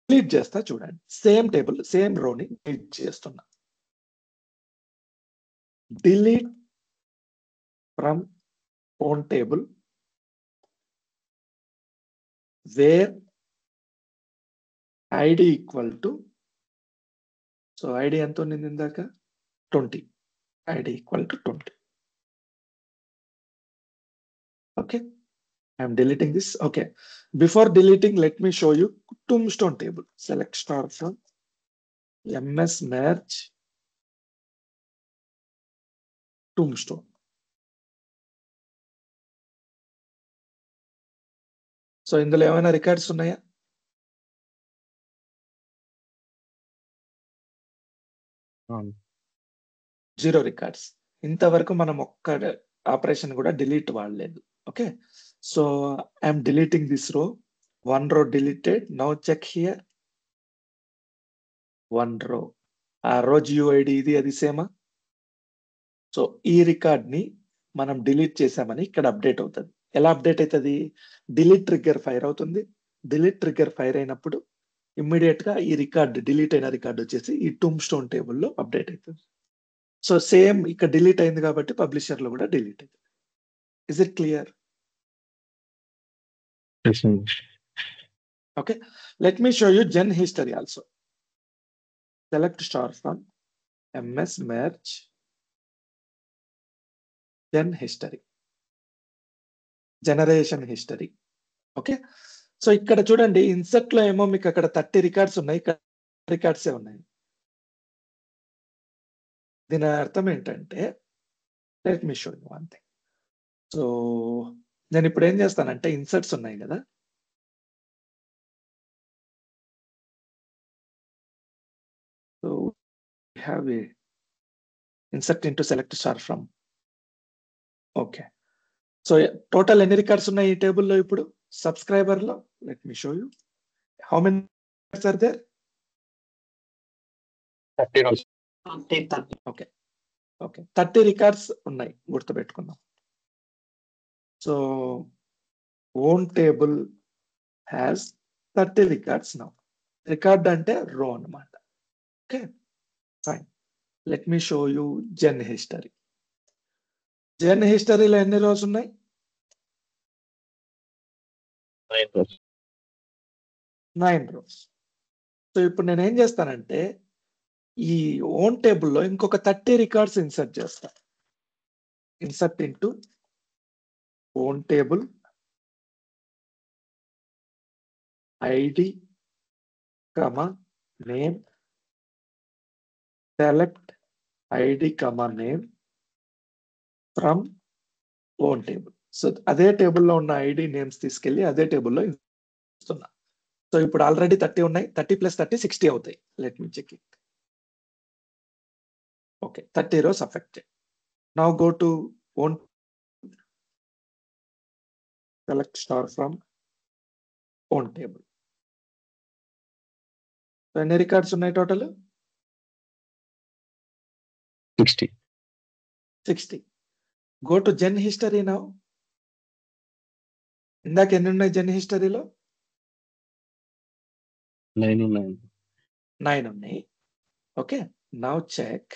డిలీట్ చేస్తా. చూడండి, సేమ్ టేబుల్ సేమ్ రోని డిలీట్ చేస్తున్నా. Delete from own table wear ID equal to, so ID ఎంత ఉంది ఇందాక? 20. ID equal to 20. Okay, I'm deleting this. Okay, before deleting, let me show you tombstone table. Select star from MS merge tombstone. So ఇందులో ఏమైనా records ఉన్నాయా? Zero records. ఇంతవరకు మనం ఒక్క operation కూడా డిలీట్ వాడలేదు. Okay, so I'm deleting this row. One row deleted. Now check here. One row. ఆ రో GUID ఇది అది సేమా? సో ఈ రికార్డ్ ని మనం డిలీట్ చేసామని ఇక్కడ అప్డేట్ అవుతుంది. ఎలా అప్డేట్ అవుతుంది? డిలీట్ ట్రిగ్గర్ ఫైర్ అవుతుంది. డిలీట్ ట్రిగ్గర్ ఫైర్ అయినప్పుడు ఇమ్మీడియట్ గా ఈ రికార్డ్, డిలీట్ అయిన రికార్డ్ వచ్చేసి ఈ tombstone టేబుల్లో అప్డేట్ అవుతుంది. సో సేమ్ ఇక్కడ డిలీట్ అయింది కాబట్టి పబ్లిషర్ లో కూడా డిలీట్ అవుతుంది. Is it clear? Okay, let me show you gen history also. Select star from MS merge gen history, generation history. Okay, so ఇక్కడ చూడండి, ఇన్సర్ట్ లో ఏమో మీకు అక్కడ 30 రికార్డ్స్ ఉన్నాయి, ఇక్కడ రికార్డ్స్ ఉన్నాయి. దీని అర్థం ఏంటంటే, let me show you one thing. So నేను ఇప్పుడు ఏం చేస్తానంటే, ఇన్సర్ట్స్ ఉన్నాయి కదా, so have a insert into select star from. Okay, so total ఎన్ని రికార్డ్స్ ఉన్నాయి ఈ టేబుల్లో ఇప్పుడు సబ్స్క్రైబర్ లో? Let me show you how many records are there. 30 rows. Okay, okay, 30 records ఉన్నాయి, గుర్తుపెట్టుకుందాం. So own table has 30 records now. Record అంటే row అన్నమాట. Okay, fine. Let me show you gen history. Gen హిస్టరీలో ఎన్ని rose ఉన్నాయి? 9 rows. 9 rose. So ఇప్పుడు నేను ఏం చేస్తానంటే, ఈ ఓన్ టేబుల్లో ఇంకొక 30 రికార్డ్స్ ఇన్సర్ట్ చేస్తా. Insert into own table ID comma name, select ID comma name from own table. So అదే టేబుల్లో ఉన్న ఐడి నేమ్స్ తీసుకెళ్లి అదే టేబుల్లో ఇస్తున్నా. సో ఇప్పుడు ఆల్రెడీ 30 ఉన్నాయి, 30 + 30 60 అవుతాయి. Let me check it. Okay, 30 rows affected. Now go to own, select star from own table. So ఎన్ని రికార్డ్స్ ఉన్నాయి total? 60. 60. Go to gen history now. ఇందాక ఎన్ని ఉన్నాయి జెన్ హిస్టరీలో? 9 ఉన్నాయి. 9 ఉన్నాయి. Okay, now check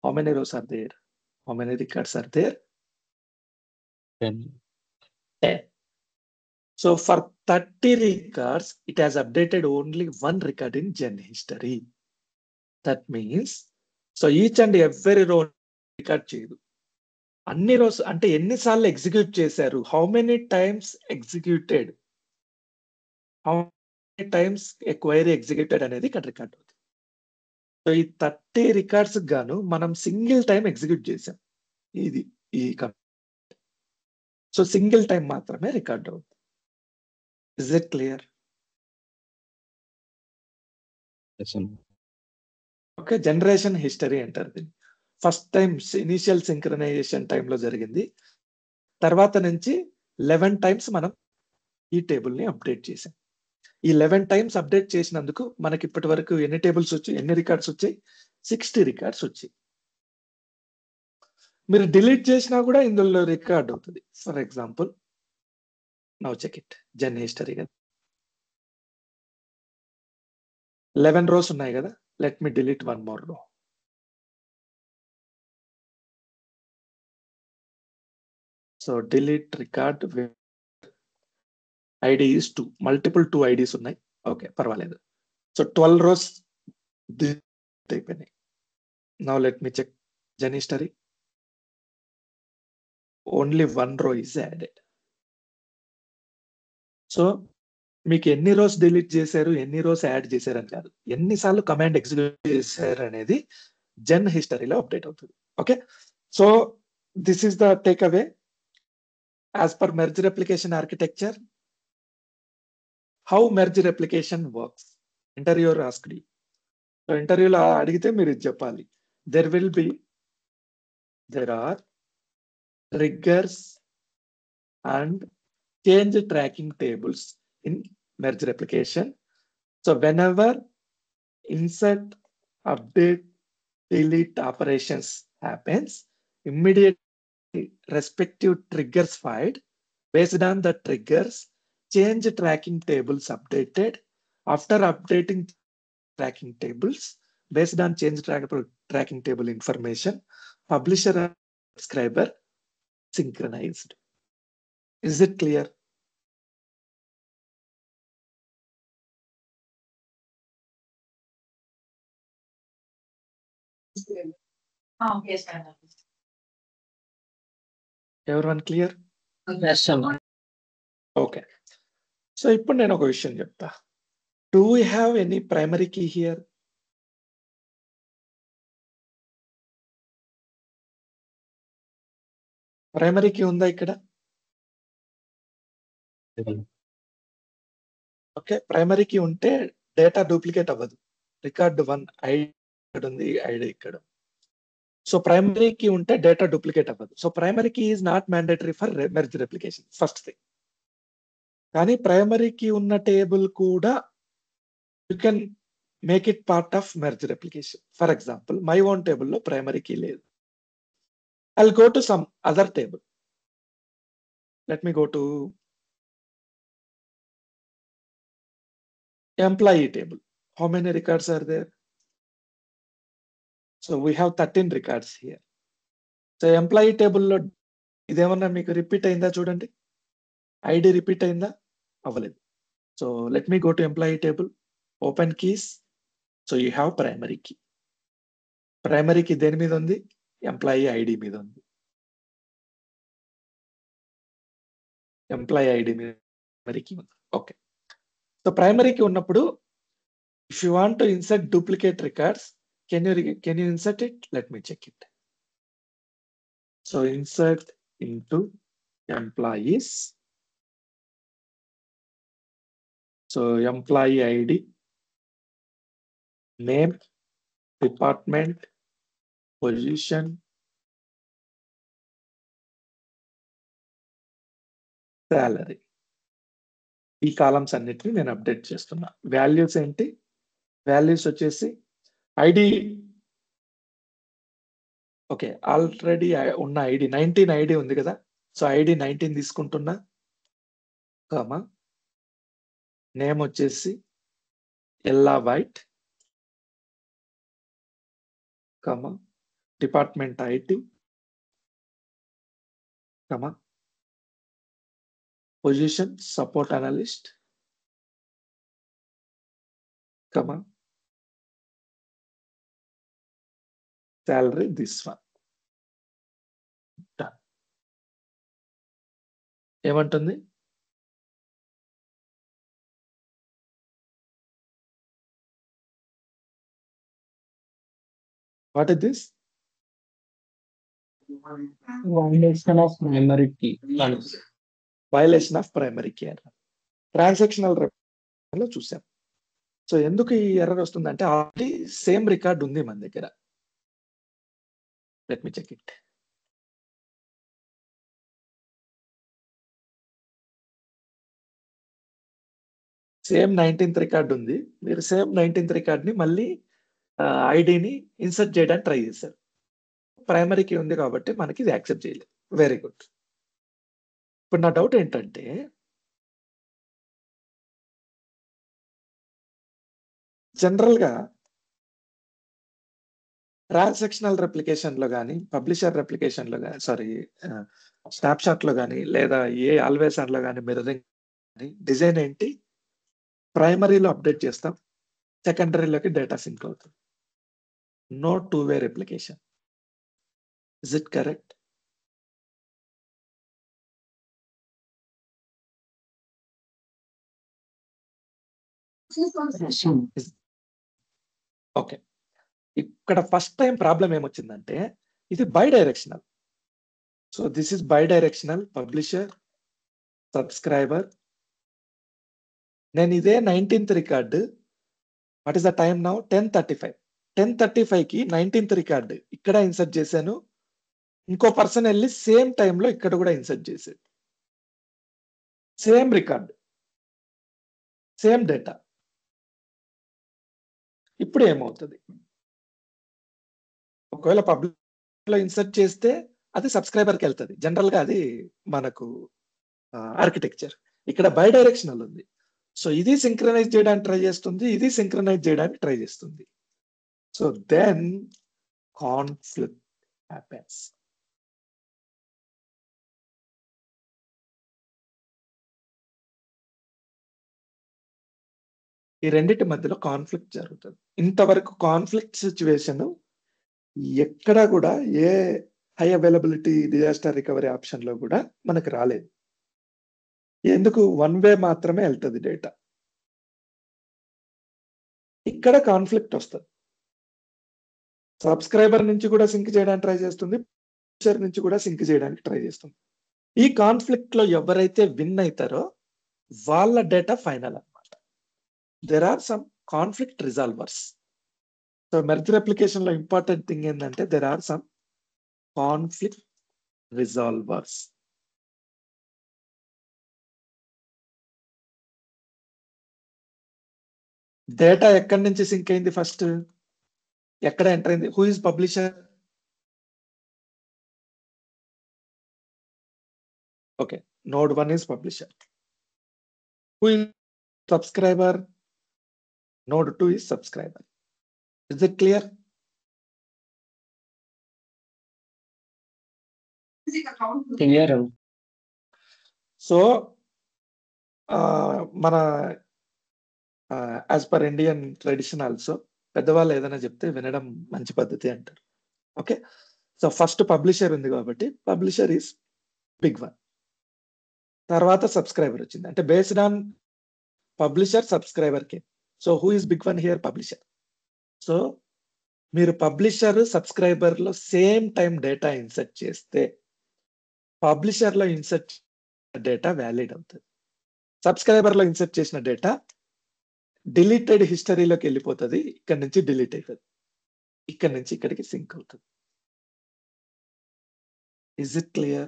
How many rows are there? How many records are there? 10. 10. So for 30 records, it has updated only one record in gen history. That means, so each and every row record చేయదు. అన్ని రోజు అంటే ఎన్నిసార్లు execute చేశారు, how many times executed, how many times A query executed అనేది ఇక్కడ record అవుతుంది. So ఈ 30 రికార్డ్స్ గాను మనం సింగిల్ టైం ఎగ్జిక్యూట్ చేసాం. ఇది ఈ సో సింగిల్ టైం మాత్రమే రికార్డ్ అవుతుంది. Is it clear? Yes, అన్న. ఓకే, జనరేషన్ హిస్టరీ అంటారు దీన్ని. ఫస్ట్ టైం ఇనిషియల్ సింక్రనైజేషన్ టైంలో జరిగింది. తర్వాత నుంచి 11 టైమ్స్ మనం ఈ టేబుల్ ని అప్డేట్ చేసాం. ఈ 11 టైమ్స్ అప్డేట్ చేసినందుకు మనకి ఇప్పటి వరకు ఎన్ని టేబుల్స్ వచ్చాయి, ఎన్ని రికార్డ్స్ వచ్చాయి? 60 రికార్డ్స్ వచ్చాయి. మీరు డిలీట్ చేసినా కూడా ఇందులో రికార్డ్ అవుతుంది. For example now check it, gen history కదా, 11 రోస్ ఉన్నాయి కదా. Let me delete one more row. So delete record ID is 2, multiple 2 IDs ఉన్నాయి. ఓకే, పర్వాలేదు. సో 12 రోస్ అయిపోయినాయి. Now let me check gen history. Only 1 row is added. సో మీకు ఎన్ని rose delete చేశారు, ఎన్ని రోస్ యాడ్ చేశారు అని కాదు, ఎన్నిసార్లు కమాండ్ ఎగ్జిక్యూట్ చేశారు అనేది జన్ హిస్టరీలో అప్డేట్ అవుతుంది. Okay, so this is the take away as per merge replication architecture. How merge replication works, interview asked you. So ఇంటర్వ్యూలో అడిగితే మీరు ఇది చెప్పాలి. there are triggers and change tracking tables in merge replication. So whenever insert, update, delete operations happens, immediately respective triggers fired. Based on the triggers, change tracking tables updated. After updating tracking tables, based on change tracking table information, publisher and subscriber synchronized. Is it clear? Yes, sir. Everyone clear? Yes, అన్న. Okay. So ఇప్పుడు నేను ఒక విషయం చెప్తా. Do we have any primary key here? Primary key ఉందా ఇక్కడ? Okay, primary key ఉంటే data duplicate అవ్వదు. రికార్డ్ 1 ఐడి ఉంది, ఐడి ఇక్కడ. సో ప్రైమరీ కీ ఉంటే డేటా డూప్లికేట్ అవ్వదు. So primary key is not mandatory for merge replication, first thing. కానీ primary key ఉన్న టేబుల్ కూడా you can make it part of merge replication. For example my own టేబుల్లో primary key లేదు. I'll go to some other table. Let me go to employee table. How many records are there? So we have 13 records here. So employee table లో ఇదేమన్నా మీకు repeat అయిందా చూడండి. ID repeat అయిందా? అవ్వలేదు. So let me go to employee table, open keys. So you have primary key. Primary key దేని మీద ఉంది? ఎంప్లాయీ ఐడి మీద ఉంది. ఎంప్లాయీ ఐడి మీద ప్రైమరీ కీ ఉంది. ఓకే, సో ప్రైమరీ కీ ఉన్నప్పుడు if you want to insert duplicate records, can you insert it? Let me check it. So insert into employees. So employee ID, name, department, position, salary. ఈ columns అన్నిటిని నేను update చేస్తున్నా. Values ఏంటి? Values వచ్చేసి ID. Okay, already ఉన్న ID 19 ID ఉంది కదా. So ID 19 తీసుకుంటున్నా, కామా నేమ్ వచ్చేసి ఎల్లా white, comma department IT, position support analyst, salary this one. Done. ఏమంటుంది? What is this? Violation of primary key. Violation of primary key error. Transactional లో చూసాం. So ఎందుకు ఈ error వస్తుందంటే ఆల్రెడీ సేమ్ రికార్డ్ ఉంది మన దగ్గర. Let me check it. Same 19th record ఉంది. మీరు సేమ్ 19th రికార్డ్ ని మళ్ళీ ఐడిని ఇన్సర్ట్ చేయడానికి ట్రై చేశారు. ప్రైమరీకి ఉంది కాబట్టి మనకి ఇది యాక్సెప్ట్ చేయలేదు. Very good. ఇప్పుడు నా డౌట్ ఏంటంటే జనరల్గా ట్రాన్సాక్షనల్ రెప్లికేషన్ లో కానీ పబ్లిషర్ రెప్లికేషన్ లో కానీ స్నాప్ షాట్ లో కానీ లేదా ఏ ఆల్వేస్ ఆన్ లో కానీ మిర్రరింగ్ డిజైన్ ఏంటి? ప్రైమరీలో అప్డేట్ చేస్తాం, సెకండరీలోకి డేటా సింక్ అవుతుంది. No two way replication. Is it correct? Okay. ఇక్కడ ఫస్ట్ టైం ప్రాబ్లం ఏమొచ్చిందంటే ఇది bidirectional. So this is bidirectional publisher subscriber. నేను ఇదే 19th record, what is the time now? 10:35. 10:35కి 19th రికార్డు ఇక్కడ insert చేశాను. ఇంకో పర్సన్ వెళ్ళి సేమ్ టైంలో ఇక్కడ కూడా ఇన్సర్ట్ చేశాడు. Same record, same data. ఇప్పుడు ఏమవుతుంది? ఒకవేళ పబ్లిక్ లో ఇన్సర్ట్ చేస్తే అది సబ్స్క్రైబర్కి వెళ్తుంది. జనరల్ గా అది మనకు ఆర్కిటెక్చర్. ఇక్కడ బై డైరెక్షనల్ ఉంది. సో ఇది సింక్రనైజ్ చేయడానికి ట్రై చేస్తుంది, ఇది సింక్రనైజ్ చేయడానికి ట్రై చేస్తుంది. So then conflict happens. ఈ రెండింటి మధ్యలో కాన్ఫ్లిక్ట్ జరుగుతుంది. ఇంతవరకు కాన్ఫ్లిక్ట్ సిచ్యువేషన్ ఎక్కడా కూడా ఏ high availability disaster recovery option లో కూడా మనకు రాలేదు. ఎందుకు? వన్ వే మాత్రమే వెళ్తుంది డేటా. ఇక్కడ కాన్ఫ్లిక్ట్ వస్తుంది. సబ్స్క్రైబర్ నుంచి కూడా సింక్ చేయడానికి ట్రై చేస్తుంది, పబ్లిషర్ నుంచి కూడా సింక్ చేయడానికి ట్రై చేస్తుంది. ఈ కాన్ఫ్లిక్ట్ లో ఎవరైతే విన్ అవుతారో వాళ్ళ డేటా ఫైనల్ అన్నమాట. There are some conflict resolvers. So merger application లో ఇంపార్టెంట్ థింగ్ ఏంటంటే there are some conflict resolvers. Data ఎక్కడి నుంచి సింక్ అయింది? ఫస్ట్ ఎక్కడ ఎంటర్ అయింది? Who is publisher? Okay, node 1 is publisher. Who is subscriber? Node 2 is subscriber. Is it clear? Clear. So మన as per Indian tradition also పెద్దవాళ్ళు ఏదైనా చెప్తే వినడం మంచి పద్ధతి అంటారు. ఓకే, సో ఫస్ట్ పబ్లిషర్ ఉంది కాబట్టి పబ్లిషర్ ఈస్ బిగ్ వన్. తర్వాత సబ్స్క్రైబర్ వచ్చింది. అంటే బేస్డ్ ఆన్ పబ్లిషర్ సబ్స్క్రైబర్ కి. So who is big one here? Publisher. So మీరు పబ్లిషర్ సబ్స్క్రైబర్ లో సేమ్ టైం డేటా ఇన్సర్ట్ చేస్తే పబ్లిషర్ లో ఇన్సర్ట్ డేటా వ్యాలిడ్ అవుతుంది. సబ్స్క్రైబర్ లో ఇన్సర్ట్ చేసిన డేటా డిలీటెడ్ హిస్టరీలోకి వెళ్ళిపోతుంది. ఇక్కడ నుంచి డిలీట్ అవుతుంది, ఇక్కడ నుంచి ఇక్కడికి సింక్ అవుతుంది. Is it clear?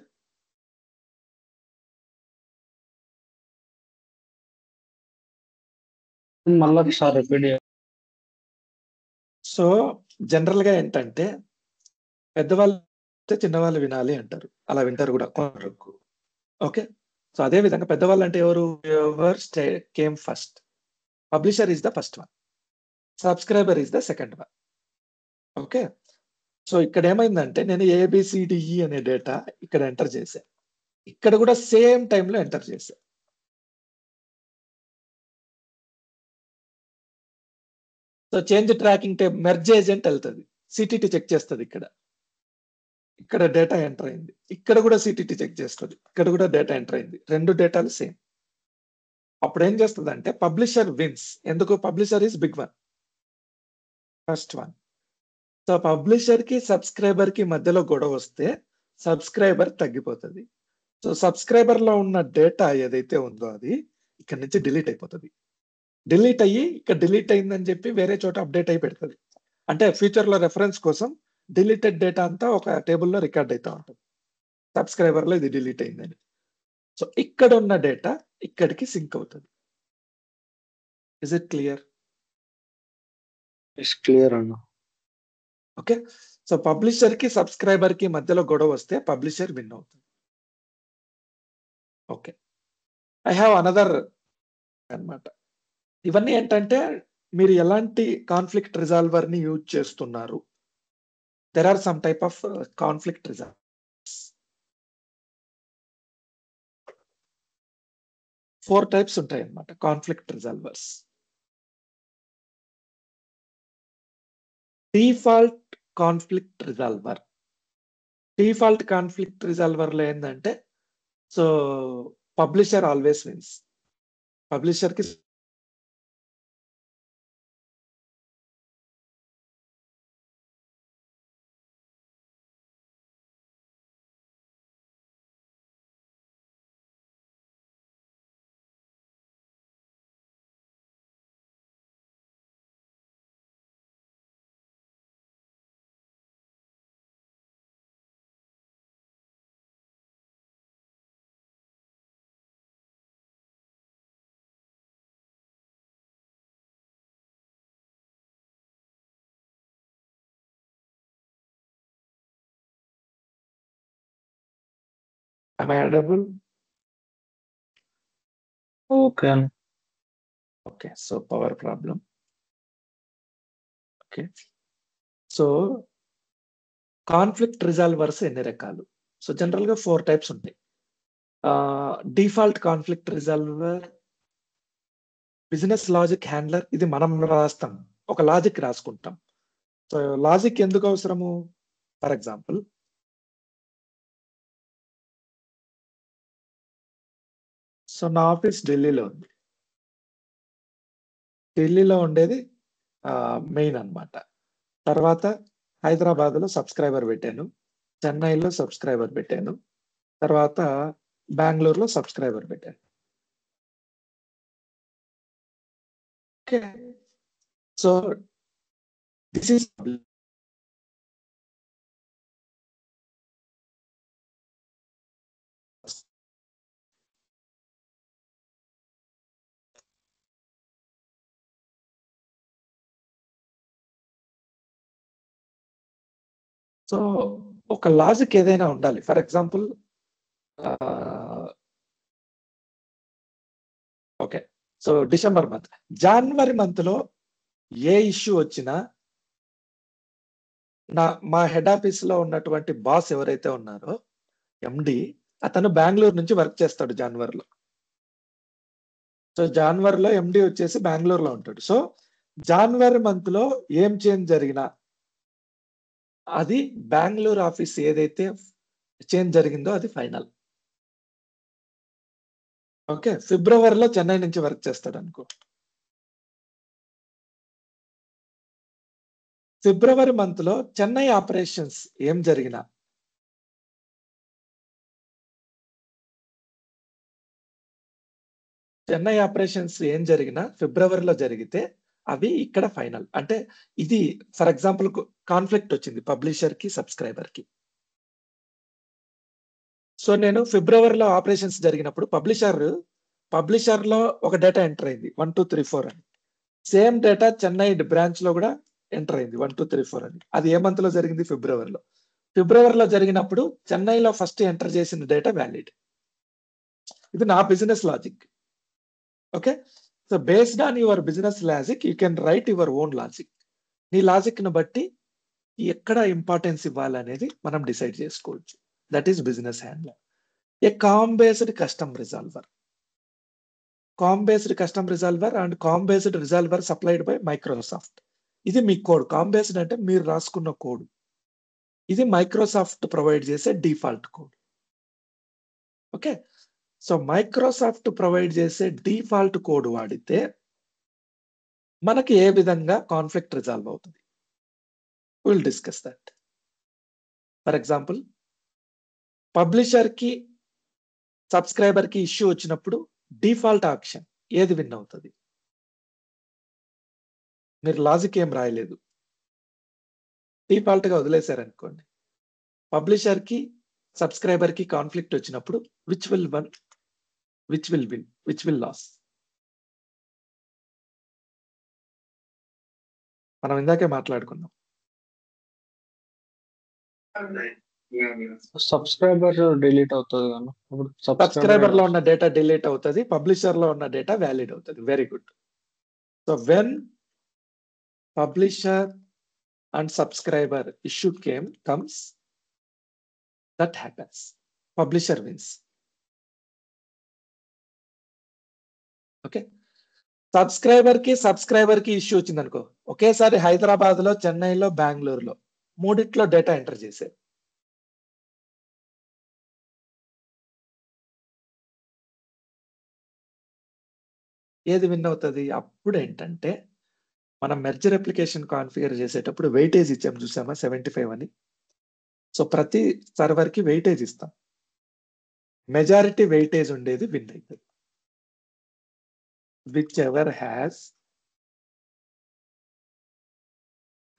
మళ్ళీ ఒకసారి రిపీట్. సో జనరల్ గా ఏంటంటే పెద్దవాళ్ళు చిన్నవాళ్ళు వినాలి అంటారు, అలా వింటారు కూడా కొంతవరకు. ఓకే, సో అదే విధంగా పెద్దవాళ్ళు అంటే ఎవరు? Ever came first. Publisher is the first one, subscriber is the second one. Okay, so ఇక్కడ ఏమైందంటే నేను ఏబిసిడిఈ అనే డేటా ఇక్కడ ఎంటర్ చేశా, ఇక్కడ కూడా సేమ్ టైంలో ఎంటర్ చేశా. So change tracking table merge agent వెళ్తుంది, సిటిటి చెక్ చేస్తుంది. ఇక్కడ డేటా ఎంటర్ అయింది, ఇక్కడ కూడా సిటిటి చెక్ చేస్తుంది, ఇక్కడ కూడా డేటా ఎంటర్ అయింది, రెండు డేటాలు సేమ్. అప్పుడు ఏం చేస్తుంది అంటే పబ్లిషర్ విన్స్. ఎందుకు? Publisher is big one, first one. So publisher కి సబ్స్క్రైబర్ కి మధ్యలో గొడవ వస్తే సబ్స్క్రైబర్ తగ్గిపోతుంది. సో సబ్స్క్రైబర్ లో ఉన్న డేటా ఏదైతే ఉందో అది ఇక్కడ నుంచి డిలీట్ అయిపోతుంది. డిలీట్ అయ్యి ఇక్కడ డిలీట్ అయిందని చెప్పి వేరే చోట అప్డేట్ అయి పెడుతుంది. అంటే ఫ్యూచర్ లో రెఫరెన్స్ కోసం డిలీటెడ్ డేటా అంతా ఒక టేబుల్లో రికార్డ్ అవుతా ఉంటుంది, సబ్స్క్రైబర్ లో ఇది డిలీట్ అయిందని. సో ఇక్కడ ఉన్న డేటా ఇక్కడికి సింక్ అవుతుంది. Is it clear? It's clear అన్న. ఓకే. సో పబ్లిషర్ కి సబ్స్క్రైబర్ కి మధ్యలో గొడవ వస్తే పబ్లిషర్ విన్ అవుతుంది. ఓకే, ఐ హ్యావ్ అనదర్ అన్నమాట. ఇవన్నీ ఏంటంటే మీరు ఎలాంటి కాన్ఫ్లిక్ట్ రిజాల్వర్ ని యూజ్ చేస్తున్నారు. There are some type of conflict resolvers. Four types ఉంటాయి అన్నమాట conflict resolvers. Default conflict resolver. Default conflict resolver లో ఏంటంటే so publisher always wins. Publisher కి am I audible? ఓకే అన్న. Okay, so power problem. Okay, so conflict resolvers ఎన్ని రకాలు? So general గా 4 టైప్స్ ఉంటాయి. Default conflict resolver, business logic handler. ఇది మనం రాస్తాం, ఒక లాజిక్ రాసుకుంటాం. సో లాజిక్ ఎందుకు అవసరము? ఫర్ ఎగ్జాంపుల్ సో నా ఆఫీస్ ఢిల్లీలో ఉంది. ఢిల్లీలో ఉండేది మెయిన్ అన్నమాట. తర్వాత హైదరాబాద్ లో సబ్స్క్రైబర్ పెట్టాను, చెన్నైలో సబ్స్క్రైబర్ పెట్టాను, తర్వాత బెంగళూరులో సబ్స్క్రైబర్ పెట్టాను. Okay, so this is so ఒక లాజిక్ ఏదైనా ఉండాలి. For example okay, so December month, January month లో ఏ ఇష్యూ వచ్చినా మా హెడ్ ఆఫీస్ లో ఉన్నటువంటి బాస్ ఎవరైతే ఉన్నారో ఎండి, అతను బెంగళూరు నుంచి వర్క్ చేస్తాడు జనవరిలో. సో జనవరిలో ఎండి వచ్చేసి బెంగళూరులో ఉంటాడు. సో జనవరి మంత్ లో ఏం చేంజ్ జరిగినా అది బెంగళూరు ఆఫీస్ ఏదైతే చేంజ్ జరిగిందో అది ఫైనల్. ఓకే, ఫిబ్రవరిలో చెన్నై నుంచి వర్క్ చేస్తాడు అనుకో, ఫిబ్రవరి మంత్ లో చెన్నై ఆపరేషన్స్ ఏం జరిగినా ఫిబ్రవరిలో జరిగితే అవి ఇక్కడ ఫైనల్. అంటే ఇది ఫర్ ఎగ్జాంపుల్ కాన్ఫ్లిక్ట్ వచ్చింది పబ్లిషర్ కి సబ్స్క్రైబర్ కి. సో నేను ఫిబ్రవరిలో ఆపరేషన్స్ జరిగినప్పుడు పబ్లిషర్ లో ఒక డేటా ఎంటర్ అయింది 1 2 3 4 అని. సేమ్ డేటా చెన్నై బ్రాంచ్ లో కూడా ఎంటర్ అయింది 1 2 3 4 అని. అది ఏ మంత్ లో జరిగింది? ఫిబ్రవరిలో జరిగినప్పుడు చెన్నైలో ఫస్ట్ ఎంటర్ చేసిన డేటా వ్యాలిడ్. ఇది నా business logic. Okay, so based on your business logic you can write your own logic. నీ లాజిక్ ను బట్టి ఎక్కడ ఇంపార్టెన్స్ ఇవ్వాలనేది మనం డిసైడ్ చేసుకోవచ్చు. That is business handler. A COM based custom resolver. COM based custom resolver and COM based resolver supplied by Microsoft. ఇది మీ code. Com based అంటే మీరు రాసుకున్న కోడ్. ఇది మైక్రోసాఫ్ట్ ప్రొవైడ్ చేసే default code. Okay. So Microsoft provide చేసే default code వాడితే మనకి ఏ విధంగా కాన్ఫ్లిక్ట్ రిజాల్వ్ అవుతుంది? Will discuss that. For example, publisher కి సబ్స్క్రైబర్ కి ఇష్యూ వచ్చినప్పుడు డిఫాల్ట్ ఆప్షన్ ఏది విన్ అవుతుంది? మీరు లాజిక్ ఏం రాయలేదు, డిఫాల్ట్ గా వదిలేశారనుకోండి. పబ్లిషర్ కి సబ్స్క్రైబర్ కి కాన్ఫ్లిక్ట్ వచ్చినప్పుడు which will one, which will win, which will lose? మనం ఇందాకే మాట్లాడుకున్నాం. సబ్స్క్రైబర్ డిలీట్ అవుతుంది కదా, అప్పుడు సబ్స్క్రైబర్ లో ఉన్న డేటా డిలీట్ అవుతుంది, పబ్లిషర్ లో ఉన్న డేటా వ్యాలిడ్ అవుతుంది. Very good. So when publisher and subscriber issue comes, that happens. Publisher wins. Okay. Subscriber కి ఇష్యూ వచ్చింది అనుకో, ఒకేసారి హైదరాబాద్ లో, చెన్నైలో, బెంగళూరులో మూడిట్లో డేటా ఎంటర్ చేశారు. ఏది విన్ అవుతుంది? అప్పుడు ఏంటంటే మనం మెర్జర్ అప్లికేషన్ కాన్ఫిగర్ చేసేటప్పుడు వెయిటేజ్ ఇచ్చాం చూసామా, 75 అని. సో ప్రతి సర్వర్ కి వెయిటేజ్ ఇస్తాం. మెజారిటీ వెయిటేజ్ ఉండేది విన్ అవుతుంది. Which ever has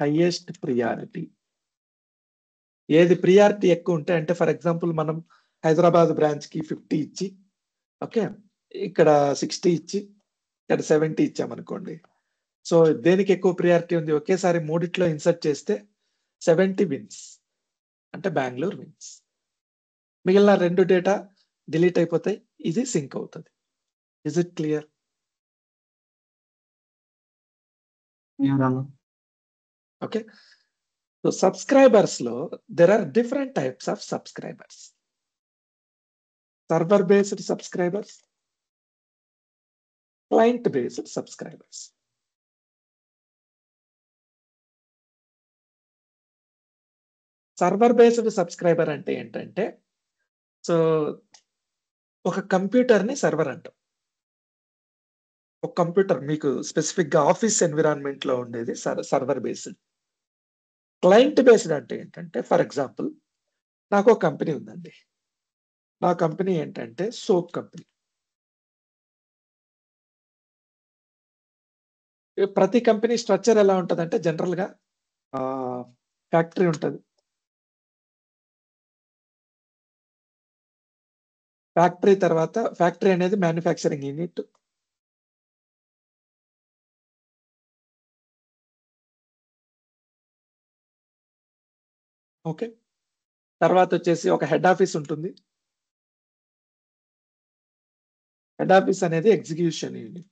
highest priority. ఏది ప్రియారిటీ ఎక్కువ ఉంటే, అంటే ఫర్ ఎగ్జాంపుల్ మనం హైదరాబాద్ బ్రాంచ్ కి 50 ఇచ్చి, ఓకే, ఇక్కడ 60 ఇచ్చి, ఇక్కడ 70 ఇచ్చామనుకోండి. సో దేనికి ఎక్కువ ప్రియారిటీ ఉంది? ఒకేసారి మూడిట్లో ఇన్సర్ట్ చేస్తే 70 విన్స్, అంటే బెంగళూరు విన్స్. మిగిలిన 2 డేటా డిలీట్ అయిపోతాయి, ఇది సింక్ అవుతుంది. Is it clear? Okay. So subscribers లో there are different types of subscribers. Server based subscribers, client based subscribers. Server based subscriber అంటే ఏంటంటే, సో ఒక కంప్యూటర్ ని సర్వర్ అంటాం. ఒక కంప్యూటర్ మీకు స్పెసిఫిక్ గా ఆఫీస్ ఎన్విరాన్మెంట్ లో ఉండేది సర్వర్ బేస్డ్. క్లయింట్ బేస్డ్ అంటే ఏంటంటే, ఫర్ ఎగ్జాంపుల్ నాకు ఒక కంపెనీ ఉందండి. నా కంపెనీ ఏంటంటే సోప్ కంపెనీ. ప్రతి కంపెనీ స్ట్రక్చర్ ఎలా ఉంటదంటే, జనరల్ గా ఫ్యాక్టరీ ఉంటది. ఫ్యాక్టరీ తర్వాత, ఫ్యాక్టరీ అనేది మ్యానుఫ్యాక్చరింగ్ యూనిట్. ఓకే. తర్వాత వచ్చేసి ఒక హెడ్ ఆఫీస్ ఉంటుంది. హెడ్ ఆఫీస్ అనేది execution unit.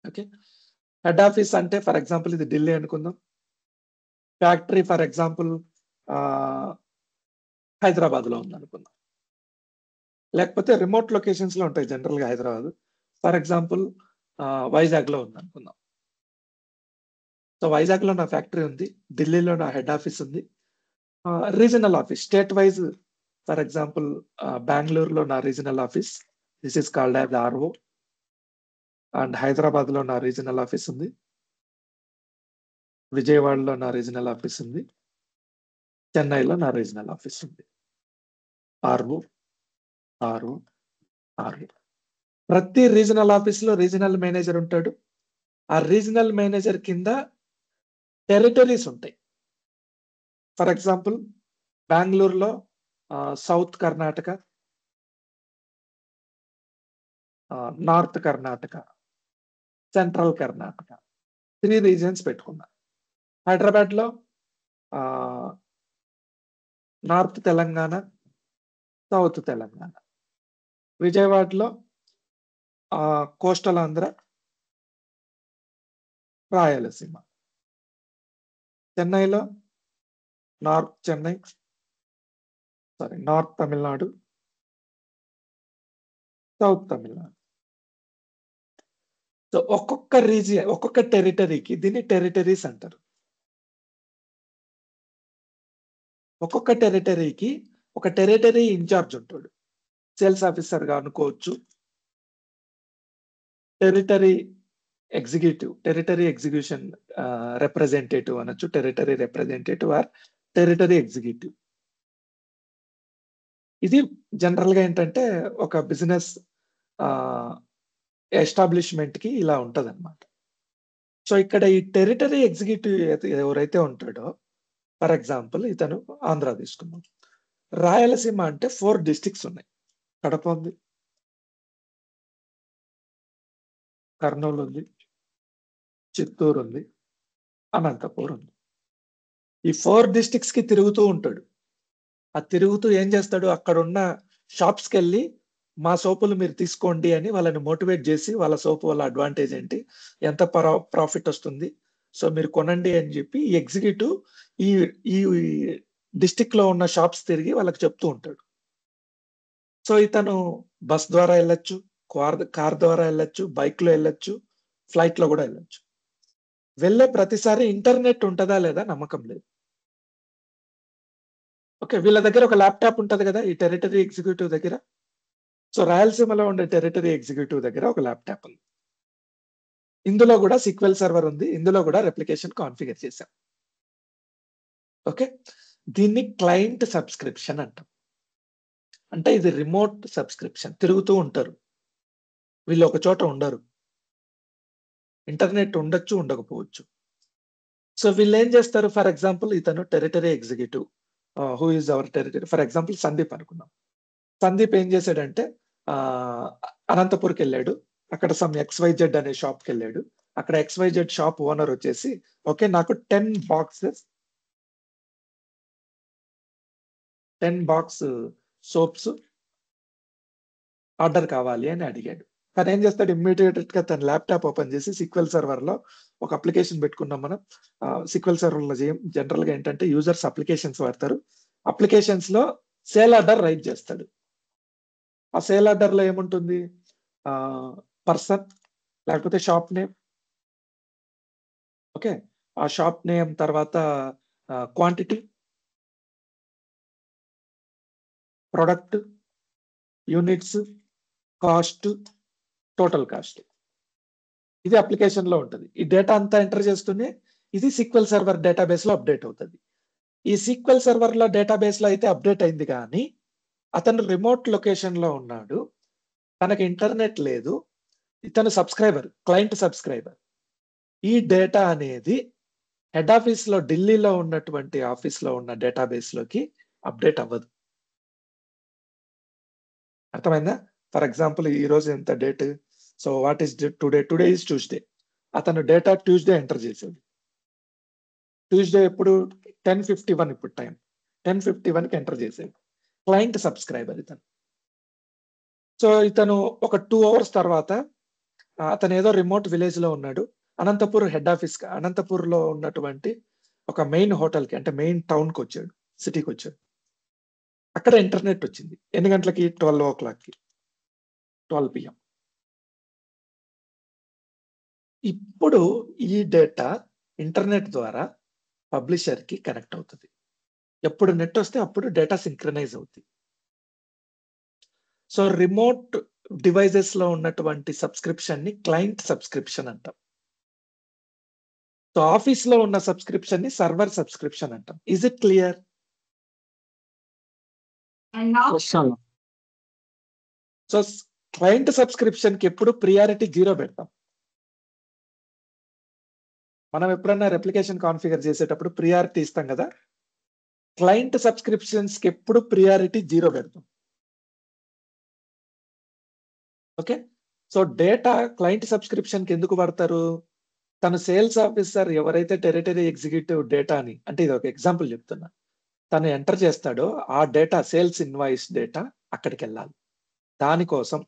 Okay. Head office అంటే ఫర్ ఎగ్జాంపుల్ ఇది ఢిల్లీ అనుకుందాం. ఫ్యాక్టరీ ఫర్ ఎగ్జాంపుల్ హైదరాబాద్ లో ఉంది అనుకుందాం. లేకపోతే రిమోట్ లొకేషన్స్ లో ఉంటాయి జనరల్ గా హైదరాబాద్. ఫర్ ఎగ్జాంపుల్ వైజాగ్ లో ఉంది అనుకుందాం. సో వైజాగ్ లో నా ఫ్యాక్టరీ ఉంది, ఢిల్లీలో నా హెడ్ ఆఫీస్ ఉంది. Regional office state wise, for example బెంగళూరులో నా regional office, this is called as RO. And Hyderabad లో నా రీజనల్ ఆఫీస్ ఉంది, విజయవాడలో నా రీజనల్ ఆఫీస్ ఉంది, చెన్నైలో నా రీజనల్ ఆఫీస్ ఉంది. RO RO RO. ప్రతి రీజనల్ ఆఫీస్ లో రీజనల్ మేనేజర్ ఉంటాడు. ఆ రీజనల్ మేనేజర్ కింద టెరిటరీస్ ఉంటాయి. ఫర్ ఎగ్జాంపుల్ బెంగళూరులో south Karnataka, north Karnataka, central Karnataka, 3 reasons పెట్టుకున్నా. హైదరాబాద్ లో నార్త్ తెలంగాణ, సౌత్ తెలంగాణ. విజయవాడలో కోస్టల్ ఆంధ్ర, రాయలసీమ. చెన్నైలో north Chennai, north Tamil Nadu, south Tamil Nadu. So ఒక్కొక్క రీజియన్, ఒక్కొక్క టెరిటరీకి దీన్ని టెరిటరీస్ అంటారు. ఒక్కొక్క టెరిటరీకి ఒక టెరిటరీ ఇన్ఛార్జ్ ఉంటాడు. సేల్స్ ఆఫీసర్ గా అనుకోవచ్చు, టెరిటరీ ఎగ్జిక్యూషన్ రిప్రజెంటేటివ్ అనొచ్చు, territory representative or territory executive. ఇది జనరల్ గా ఏంటంటే ఒక బిజినెస్ ఎస్టాబ్లిష్మెంట్ కి ఇలా ఉంటది అనమాట. సో ఇక్కడ ఈ టెరిటరీ ఎగ్జిక్యూటివ్ ఎవరైతే ఉంటాడో, ఫర్ ఎగ్జాంపుల్ ఇతను ఆంధ్ర తీసుకున్నాం. రాయలసీమ అంటే 4 డిస్ట్రిక్ట్స్ ఉన్నాయి. కడప ఉంది, కర్నూలు ఉంది, చిత్తూరు ఉంది, అనంతపూర్ ఉంది. ఈ 4 డిస్ట్రిక్ట్స్ కి తిరుగుతూ ఉంటాడు. ఆ తిరుగుతూ ఏం చేస్తాడు, అక్కడ ఉన్న షాప్స్కి వెళ్ళి మా సోపులు మీరు తీసుకోండి అని వాళ్ళని మోటివేట్ చేసి, వాళ్ళ సోపు వల్ల అడ్వాంటేజ్ ఏంటి, ఎంత ప్రాఫిట్ వస్తుంది, సో మీరు కొనండి అని చెప్పి ఈ ఎగ్జిక్యూటివ్ ఈ ఈ డిస్ట్రిక్ట్ లో ఉన్న షాప్స్ తిరిగి వాళ్ళకి చెప్తూ ఉంటాడు. సో ఇతను బస్ ద్వారా వెళ్ళొచ్చు, కార్ ద్వారా వెళ్ళొచ్చు, బైక్ లో వెళ్ళొచ్చు, ఫ్లైట్ లో కూడా వెళ్ళొచ్చు. వెళ్ళే ప్రతిసారి ఇంటర్నెట్ ఉంటుందా లేదా నమ్మకం లేదు. ఓకే, వీళ్ళ దగ్గర ఒక ల్యాప్టాప్ ఉంటది కదా ఈ టెరిటరీ ఎగ్జిక్యూటివ్ దగ్గర. సో రాయలసీమలో ఉండే టెరిటరీ ఎగ్జిక్యూటివ్ దగ్గర ఒక ల్యాప్టాప్ ఉంది. ఇందులో కూడా SQL సర్వర్ ఉంది, ఇందులో కూడా రెప్లికేషన్ కాన్ఫిగర్ చేశాం. ఓకే, దీన్ని క్లయింట్ సబ్స్క్రిప్షన్ అంటాం. అంటే ఇది రిమోట్ సబ్స్క్రిప్షన్, తిరుగుతూ ఉంటారు వీళ్ళు, ఒక చోట ఉండరు. ఇంటర్నెట్ ఉండొచ్చు, ఉండకపోవచ్చు. సో వీళ్ళు ఏం చేస్తారు, ఫర్ ఎగ్జాంపుల్ ఇతను territory executive, who is our territory, for example Sandeep అనుకున్నాం. సందీప్ ఏం చేశాడంటే అనంతపూర్కి వెళ్ళాడు, అక్కడ సమ్ XYZ అనే షాప్కి వెళ్ళాడు. అక్కడ XYZ షాప్ ఓనర్ వచ్చేసి, ఓకే నాకు 10 బాక్స్ సోప్స్ ఆర్డర్ కావాలి అని అడిగాడు. తను ఏం చేస్తాడు, ఇమ్మీడియట్ గా తన ల్యాప్టాప్ ఓపెన్ చేసి SQL సర్వర్ లో ఒక అప్లికేషన్ పెట్టుకున్నాం మనం. SQL సర్వర్ లో జనరల్ గా ఏంటంటే యూజర్స్ అప్లికేషన్స్ వాడతారు. అప్లికేషన్స్ లో సేల్ ఆర్డర్ రైట్ చేస్తాడు. ఆ సేల్ ఆర్డర్ లో ఏముంటుంది, పర్సన్ లేకపోతే షాప్ నేమ్. ఓకే, ఆ షాప్ నేమ్ తర్వాత quantity, product, units, cost, total cost. ఇది అప్లికేషన్ లో ఉంటుంది. ఈ డేటా అంతా ఎంటర్ చేస్తూనే ఇది SQL సర్వర్ డేటాబేస్ లో అప్డేట్ అవుతుంది. ఈ SQL సర్వర్ లో డేటాబేస్ లో అయితే అప్డేట్ అయింది, కానీ అతను రిమోట్ లొకేషన్ లో ఉన్నాడు, తనకి ఇంటర్నెట్ లేదు, ఇతను సబ్స్క్రైబర్, క్లయింట్ సబ్స్క్రైబర్. ఈ డేటా అనేది హెడ్ ఆఫీస్ లో ఢిల్లీలో ఉన్నటువంటి ఆఫీస్ లో ఉన్న డేటాబేస్ లోకి అప్డేట్ అవ్వదు. అర్థమైందా? ఫర్ ఎగ్జాంపుల్ ఈ రోజు ఎంత date, so what is today is Tuesday. అతను డేటా ట్యూస్డే ఎంటర్ చేశాడు. ట్యూస్డే ఎప్పుడు 10:51, ఇప్పుడు టైం 10:51కి ఎంటర్ చేశాడు. క్లయింట్ సబ్స్క్రైబర్ ఇతను. సో ఇతను ఒక 2 hours తర్వాత అతను ఏదో రిమోట్ విలేజ్ లో ఉన్నాడు, అనంతపూర్ హెడ్ ఆఫీస్, అనంతపూర్ లో ఉన్నటువంటి ఒక మెయిన్ హోటల్ కి, అంటే మెయిన్ టౌన్ కి వచ్చాడు, సిటీకి వచ్చాడు. అక్కడ ఇంటర్నెట్ వచ్చింది. ఎన్ని గంటలకి, 12 o'clock, 12 PM. ఇప్పుడు ఈ డేటా ఇంటర్నెట్ ద్వారా పబ్లిషర్ కి కనెక్ట్ అవుతుంది. ఎప్పుడు నెట్ వస్తే అప్పుడు డేటా సింక్రనైజ్ అవుతుంది. సో రిమోట్ డివైజెస్ లో ఉన్నటువంటి సబ్స్క్రిప్షన్ ని క్లయింట్ సబ్స్క్రిప్షన్ అంటాం. సో ఆఫీస్ లో ఉన్న సబ్స్క్రిప్షన్ ని సర్వర్ సబ్స్క్రిప్షన్ అంటాం. Is it clear? And now, so client subscription కి ఎప్పుడు ప్రియారిటీ 0 పెడతాం. మనం ఎప్పుడన్నా రెప్లికేషన్ కాన్ఫిగర్ చేసేటప్పుడు ప్రియారిటీ ఇస్తాం కదా, క్లయింట్ సబ్స్క్రిప్షన్స్ కి ఎప్పుడు ప్రియారిటీ 0 పెడతాం. Okay, so data client subscription కి ఎందుకు పడతారు, తను సేల్స్ ఆఫీసర్ ఎవరైతే టెరిటరీ ఎగ్జిక్యూటివ్ డేటాని, అంటే ఇది ఒక ఎగ్జాంపుల్ చెప్తున్నా, తను ఎంటర్ చేస్తాడో ఆ డేటా, సేల్స్ ఇన్వాయిస్ డేటా అక్కడికి వెళ్ళాలి. దానికోసం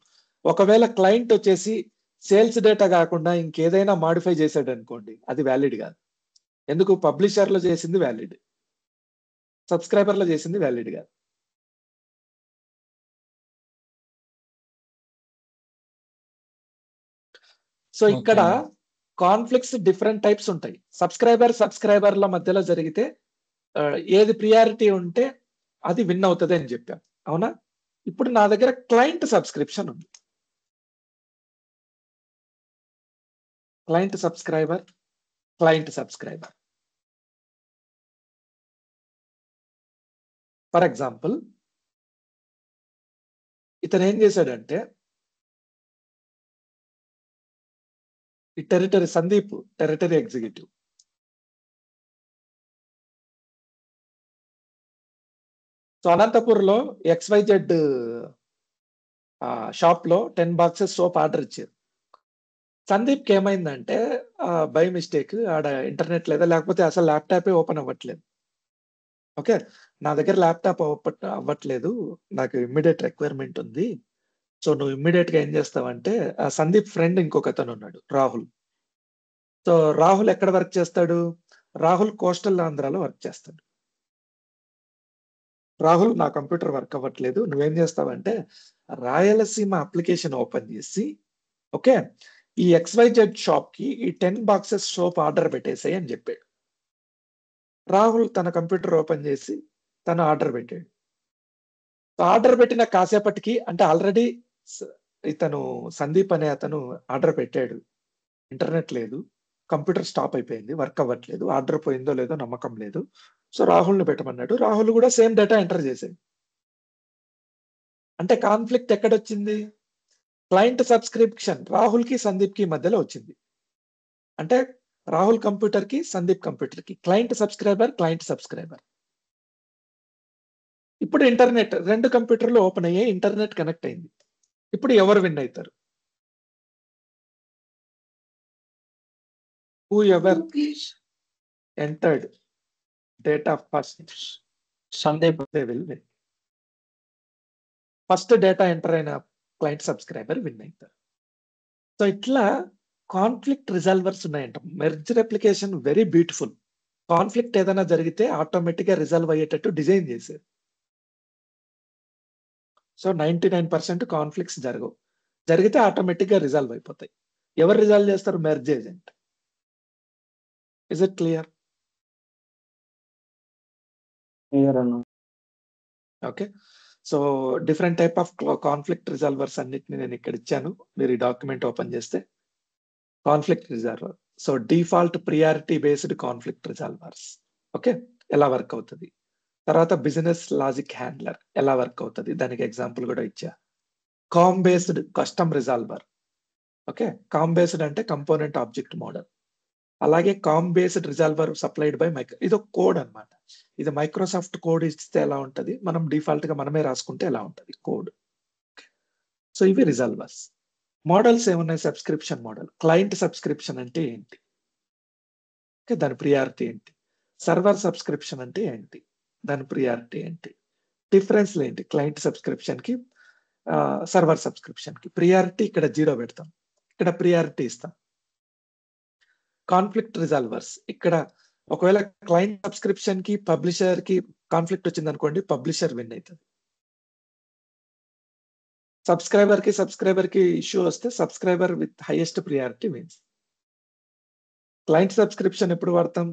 ఒకవేళ క్లయింట్ వచ్చేసి సేల్స్ డేటా కాకుండా ఇంకేదైనా మాడిఫై చేశాడు అనుకోండి, అది వ్యాలిడ్ కాదు. ఎందుకు? పబ్లిషర్ లో చేసింది వ్యాలిడ్, సబ్స్క్రైబర్ లో చేసింది వ్యాలిడ్ కాదు. సో ఇక్కడ కాన్ఫ్లిక్ట్స్ డిఫరెంట్ టైప్స్ ఉంటాయి. సబ్స్క్రైబర్ల మధ్యలో జరిగితే ఏది ప్రియారిటీ ఉంటే అది విన్ అవుతుంది అని చెప్పాం, అవునా? ఇప్పుడు నా దగ్గర క్లయింట్ సబ్స్క్రిప్షన్ ఉంది. Client subscriber. ఫర్ ఎగ్జాంపుల్, ఇతను ఏం చేశాడంటే, ఈ సందీప్ టెరిటరీ ఎగ్జిక్యూటివ్. సో అనంతపూర్లో XYZ షాప్ లో 10 బాక్సెస్ సోప్ ఆర్డర్ ఇచ్చారు. సందీప్కి ఏమైందంటే బై మిస్టేక్ ఆడ ఇంటర్నెట్ లేదా, లేకపోతే అసలు ల్యాప్టాపే ఓపెన్ అవ్వట్లేదు. ఓకే, నా దగ్గర ల్యాప్టాప్ అవ్వట్లేదు, నాకు ఇమ్మీడియట్ రిక్వైర్మెంట్ ఉంది. సో నువ్వు ఇమ్మీడియట్ గా ఏం చేస్తావంటే, సందీప్ ఫ్రెండ్ ఇంకొక అతను ఉన్నాడు, రాహుల్. సో రాహుల్ ఎక్కడ వర్క్ చేస్తాడు? రాహుల్ కోస్టల్ ఆంధ్రాలో వర్క్ చేస్తాడు. రాహుల్, నా కంప్యూటర్ వర్క్ అవ్వట్లేదు, నువ్వేం చేస్తావంటే రాయలసీమ అప్లికేషన్ ఓపెన్ చేసి, ఓకే, ఈ XYZ షాప్ కి ఈ 10 బాక్సెస్ సోప్ ఆర్డర్ పెట్టేసాయి అని చెప్పాడు. రాహుల్ తన కంప్యూటర్ ఓపెన్ చేసి తను ఆర్డర్ పెట్టాడు. ఆర్డర్ పెట్టిన కాసేపటికి, అంటే ఆల్రెడీ ఇతను సందీప్ అనే అతను ఆర్డర్ పెట్టాడు, ఇంటర్నెట్ లేదు, కంప్యూటర్ స్టాప్ అయిపోయింది, వర్క్ అవ్వట్లేదు, ఆర్డర్ పోయిందో లేదో నమ్మకం లేదు. సో రాహుల్ని పెట్టమన్నాడు. రాహుల్ కూడా సేమ్ డేటా ఎంటర్ చేశాడు. అంటే కాన్ఫ్లిక్ట్ ఎక్కడొచ్చింది? క్లయింట్ సబ్స్క్రిప్షన్ రాహుల్ కి సందీప్ కి మధ్యలో వచ్చింది. అంటే రాహుల్ కంప్యూటర్ కి సందీప్ కంప్యూటర్ కి క్లయింట్ సబ్స్క్రైబర్. ఇప్పుడు ఇంటర్నెట్, 2 కంప్యూటర్లు ఓపెన్ అయ్యాయి, ఇంటర్నెట్ కనెక్ట్ అయింది. ఇప్పుడు ఎవరు విన్ అవుతారు? Who ever entered data first, Sandeep. They will win. First data enter అయిన క్లయింట్ సబ్స్క్రైబర్ విన్ అవుతారు. సో ఇట్లా కాన్ఫ్లిక్ట్ రిజాల్వర్స్ ఉన్నాయంట. Merger application very beautiful. Conflict ఏదైనా జరిగితే ఆటోమేటిక్ గా రిజాల్వ్ అయ్యేటట్టు డిజైన్ చేశారు. సో 99% కాన్ఫ్లిక్ట్స్ జరగవు, జరిగితే ఆటోమేటిక్ గా రిజాల్వ్ అయిపోతాయి. ఎవరు రిజాల్వ్ చేస్తారు? Merge agent. Is it clear? Okay, so different type of conflict resolvers అన్నిటిని నేను ఇక్కడ ఇచ్చాను. మీరు ఈ డాక్యుమెంట్ ఓపెన్ చేస్తే conflict resolver. So default priority based conflict resolvers, okay, ఎలా వర్క్ అవుతుంది. తర్వాత బిజినెస్ లాజిక్ హ్యాండ్లర్ ఎలా వర్క్ అవుతుంది, దానికి ఎగ్జాంపుల్ కూడా ఇచ్చా. COM based custom resolver. Okay, COM based అంటే కంపోనెంట్ ఆబ్జెక్ట్ మోడల్. అలాగే COM based resolver supplied by ఇది ఒక కోడ్ అన్నమాట. ఇది మైక్రోసాఫ్ట్ కోడ్ ఇస్తే ఎలా ఉంటది, మనం డిఫాల్ట్ గా మనమే రాసుకుంటే ఎలా ఉంటది కోడ్. సో ఇవి రిజాల్వర్స్. మోడల్స్ ఏమున్నాయి? Subscription model. క్లయింట్ సబ్స్క్రిప్షన్ అంటే ఏంటి, ఓకే, దాని ప్రియారిటీ ఏంటి? సర్వర్ సబ్స్క్రిప్షన్ అంటే ఏంటి, దాని ప్రియారిటీ ఏంటి? డిఫరెన్స్ ఏంటి క్లయింట్ సబ్స్క్రిప్షన్ కి సర్వర్ సబ్స్క్రిప్షన్ కి? ప్రియారిటీ ఇక్కడ 0 పెడతాం, ఇక్కడ ప్రియారిటీ ఇస్తాం. కాన్ఫ్లిక్ట్ రిజాల్వర్స్, ఇక్కడ ఒకవేళ క్లయింట్ సబ్స్క్రిప్షన్ కి పబ్లిషర్ కి కాన్ఫ్లిక్ట్ వచ్చింది అనుకోండి, పబ్లిషర్ విన్ అవుతుంది. సబ్స్క్రైబర్ కి ఇష్యూ వస్తే subscriber with highest priority wins. Client subscription ఎప్పుడు వాడతాం?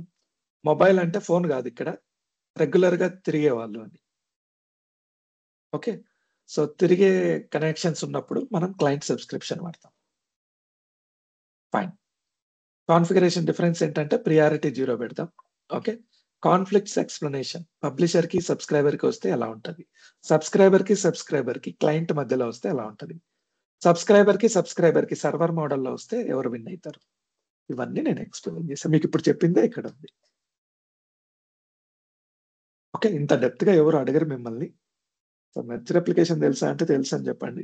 మొబైల్ అంటే ఫోన్ కాదు, ఇక్కడ రెగ్యులర్ గా తిరిగే వాళ్ళు అని. ఓకే, సో తిరిగే కనెక్షన్స్ ఉన్నప్పుడు మనం క్లయింట్ సబ్స్క్రిప్షన్ వాడతాం. ఫైన్. కాన్ఫిగరేషన్ డిఫరెన్స్ ఏంటంటే ప్రియారిటీ 0 పెడతాం. ఓకే, కాన్ఫ్లిక్ట్స్ ఎక్స్ప్లెనేషన్, పబ్లిషర్ కి సబ్స్క్రైబర్ కి వస్తే ఎలా ఉంటది, సబ్స్క్రైబర్ కి క్లయింట్ మధ్యలో వస్తే ఎలా ఉంటది, సబ్స్క్రైబర్ కి సర్వర్ మోడల్లో వస్తే ఎవరు విన్ అవుతారు, ఇవన్నీ నేను ఎక్స్ప్లెయిన్ చేశాను. మీకు ఇప్పుడు చెప్పిందే ఇక్కడ ఉంది. ఓకే, ఇంత డెప్త్ గా ఎవరు అడగరు మిమ్మల్ని. సో మెర్జర్ అప్లికేషన్ తెలుసా అంటే తెలుసు అని చెప్పండి.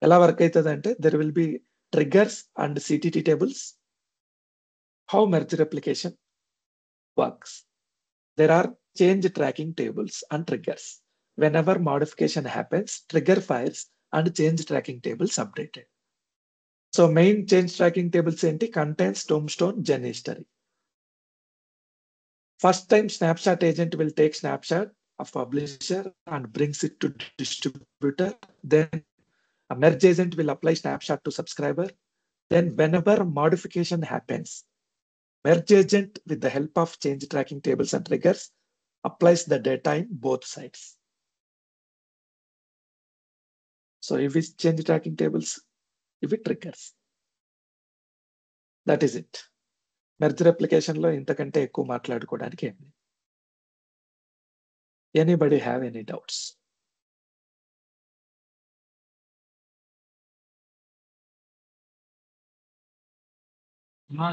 ఎలా వర్క్ అవుతుంది అంటే, there will be triggers and CTT tables. How merger application works? There are change tracking tables and triggers. Whenever modification happens, trigger files and change tracking tables updated. So main change tracking tables ఏంటి? Contents, టోమ్స్టోన్, gen history. First time snapshot agent will take snapshot of publisher and brings it to distributor. Then a merge agent will apply snapshot to subscriber. Then whenever modification happens, merge agent with the help of change tracking tables and triggers applies the data in both sides. So if it's change tracking tables, if it triggers, that is it. Merge replication లో ఇంతకంటే ఎక్కువ మాట్లాడుకోవడానికి ఏం లేదు. Anybody have any doubts?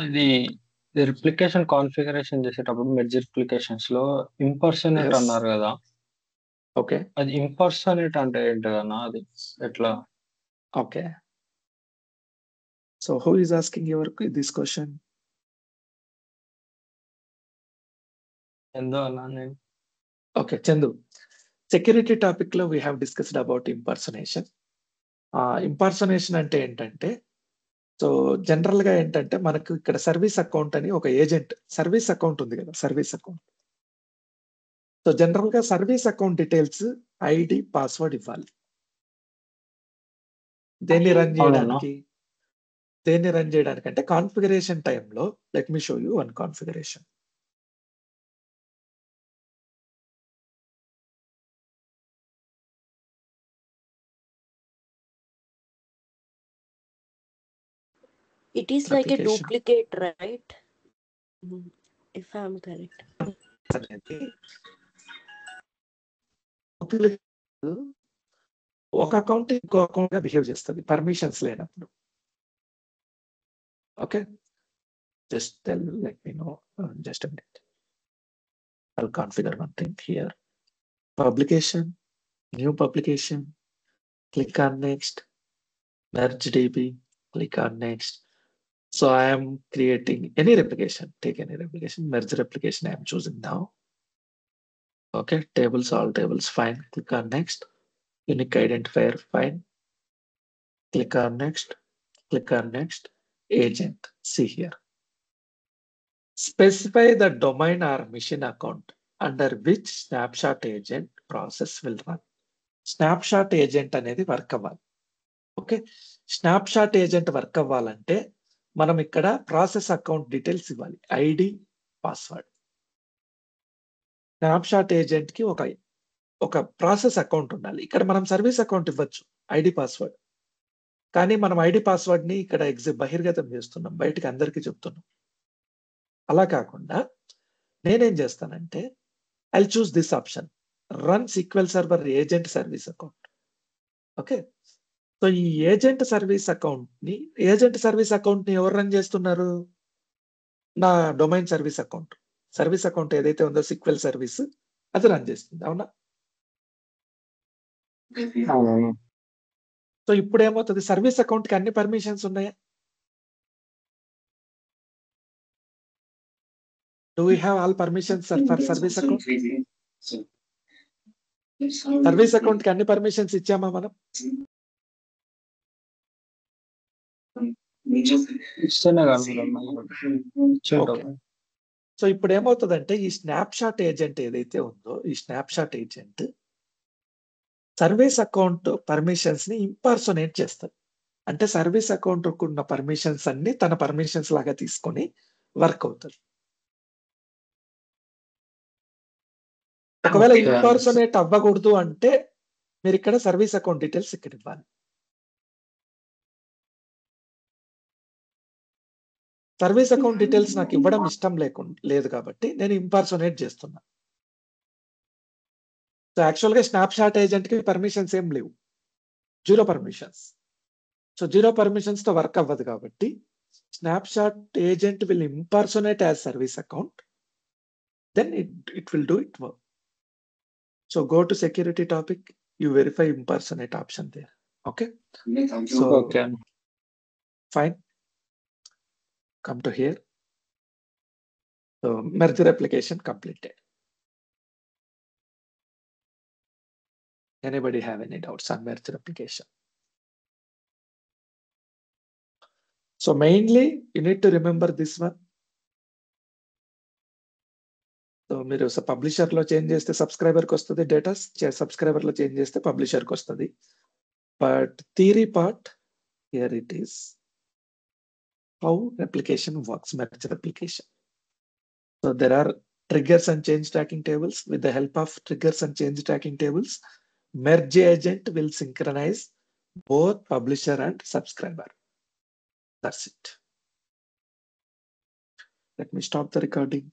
ఇది replication configuration చేసేటప్పుడు merge replications లో impersonate Yes. అన్నారు కదా, Okay. అది ఇంపర్సనేట్ అంటే ఏంటన్నా? అది ఎట్లా? Okay. So who is asking this question? ఎందో అన్నా నేను. Okay, Chandu. Security topic లో we have discussed about impersonation. Impersonation అంటే ఏంటంటే, సో జనరల్ గా ఏంటంటే మనకు ఇక్కడ సర్వీస్ అకౌంట్ అని ఒక ఏజెంట్ సర్వీస్ అకౌంట్ ఉంది కదా, సర్వీస్ అకౌంట్. సో జనరల్ గా service account details ID, password ఇవ్వాలి. దేన్ని రన్ చేయడానికి? దేన్ని రన్ చేయడానికి అంటే కాన్ఫిగరేషన్ టైంలో let me show you one configuration. It is like a Application. duplicate, right? If I'm correct. అనేది ఒక అకౌంట్ ఇంకో అకౌంట్ గా బిహేవ్ చేస్తుంది పర్మిషన్స్ లేనప్పుడు. Okay, just tell let me know just a minute. I'll configure one thing here. Publication, new publication, click on next, merge db, click on next. So I am creating any replication, take any replication, merge replication I am choosing now. Okay, tables, all tables, fine. Click on next, unique identifier, fine. Click on next, click on next, agent, see here. Specify the domain or machine account under which snapshot agent process will run. Snapshot agent అనేది work అవ్వాలి. Okay, snapshot agent work అవ్వాలంటే మనం ఇక్కడ process account details ఇవ్వాలి, ID, password. Snapshot agent కి ఒక process account ఉండాలి. ఇక్కడ మనం సర్వీస్ అకౌంట్ ఇవ్వచ్చు, ఐడి, పాస్వర్డ్. కానీ మనం ఐడి, పాస్వర్డ్ ని ఇక్కడ బహిర్గతం చేస్తున్నాం, బయటికి అందరికీ చెప్తున్నాం. అలా కాకుండా నేనేం చేస్తానంటే I choose this option, run sequel server agent service account. Okay, so ఈ ఏజెంట్ సర్వీస్ అకౌంట్ ని ఎవరు రన్ చేస్తున్నారు? నా డొమైన్ సర్వీస్ అకౌంట్ ఏదైతే ఉందో సీక్వెల్ సర్వీస్, అది రన్ చేస్తుంది. అవునా? సో ఇప్పుడు ఏమవుతుంది, సర్వీస్ అకౌంట్ కి అన్ని పర్మిషన్స్ ఉన్నాయా? Do we have all permissions for service account? Service account కి అన్ని పర్మిషన్స్ ఇచ్చామా మనం? ఇస్తేనే కదా Okay. సో ఇప్పుడు ఏమవుతుందంటే ఈ స్నాప్షాట్ ఏజెంట్ ఏదైతే ఉందో, ఈ snapshot agent service account permissions ని ఇంపర్సోనేట్ చేస్తుంది. అంటే సర్వీస్ అకౌంట్ ఉన్న పర్మిషన్స్ అన్ని తన పర్మిషన్స్ లాగా తీసుకొని వర్క్ అవుతుంది. ఒకవేళ Okay. ఇంపర్సోనేట్ అవ్వకూడదు అంటే మీరు ఇక్కడ సర్వీస్ అకౌంట్ డీటెయిల్స్ ఇక్కడ ఇవ్వాలి. సర్వీస్ అకౌంట్ డీటెయిల్స్ నాకు ఇవ్వడం ఇష్టం లేదు కాబట్టి నేను ఇంపర్సోనేట్ చేస్తున్నా. సో యాక్చువల్ గా స్నాప్షాట్ ఏజెంట్ కి పర్మిషన్స్ ఏం లేవు, 0 పర్మిషన్స్. సో 0 పర్మిషన్స్ తో వర్క్ అవ్వదు కాబట్టి snapshot agent will impersonate as service account, then it will do it work. So go to security topic, you verify impersonate option there. Okay. So okay. fine. Come to here. So merge replication completed. Anybody have any doubts on merge replication? So mainly you need to remember this one. So మీరు publisher లో change చేస్తే subscriber కి వస్తుంది data, subscriber లో change చేస్తే publisher కి వస్తుంది. But theory part here it is how replication works, merge replication. So there are triggers and change tracking tables. With the help of triggers and change tracking tables, merge agent will synchronize both publisher and subscriber. That's it. Let me stop the recording.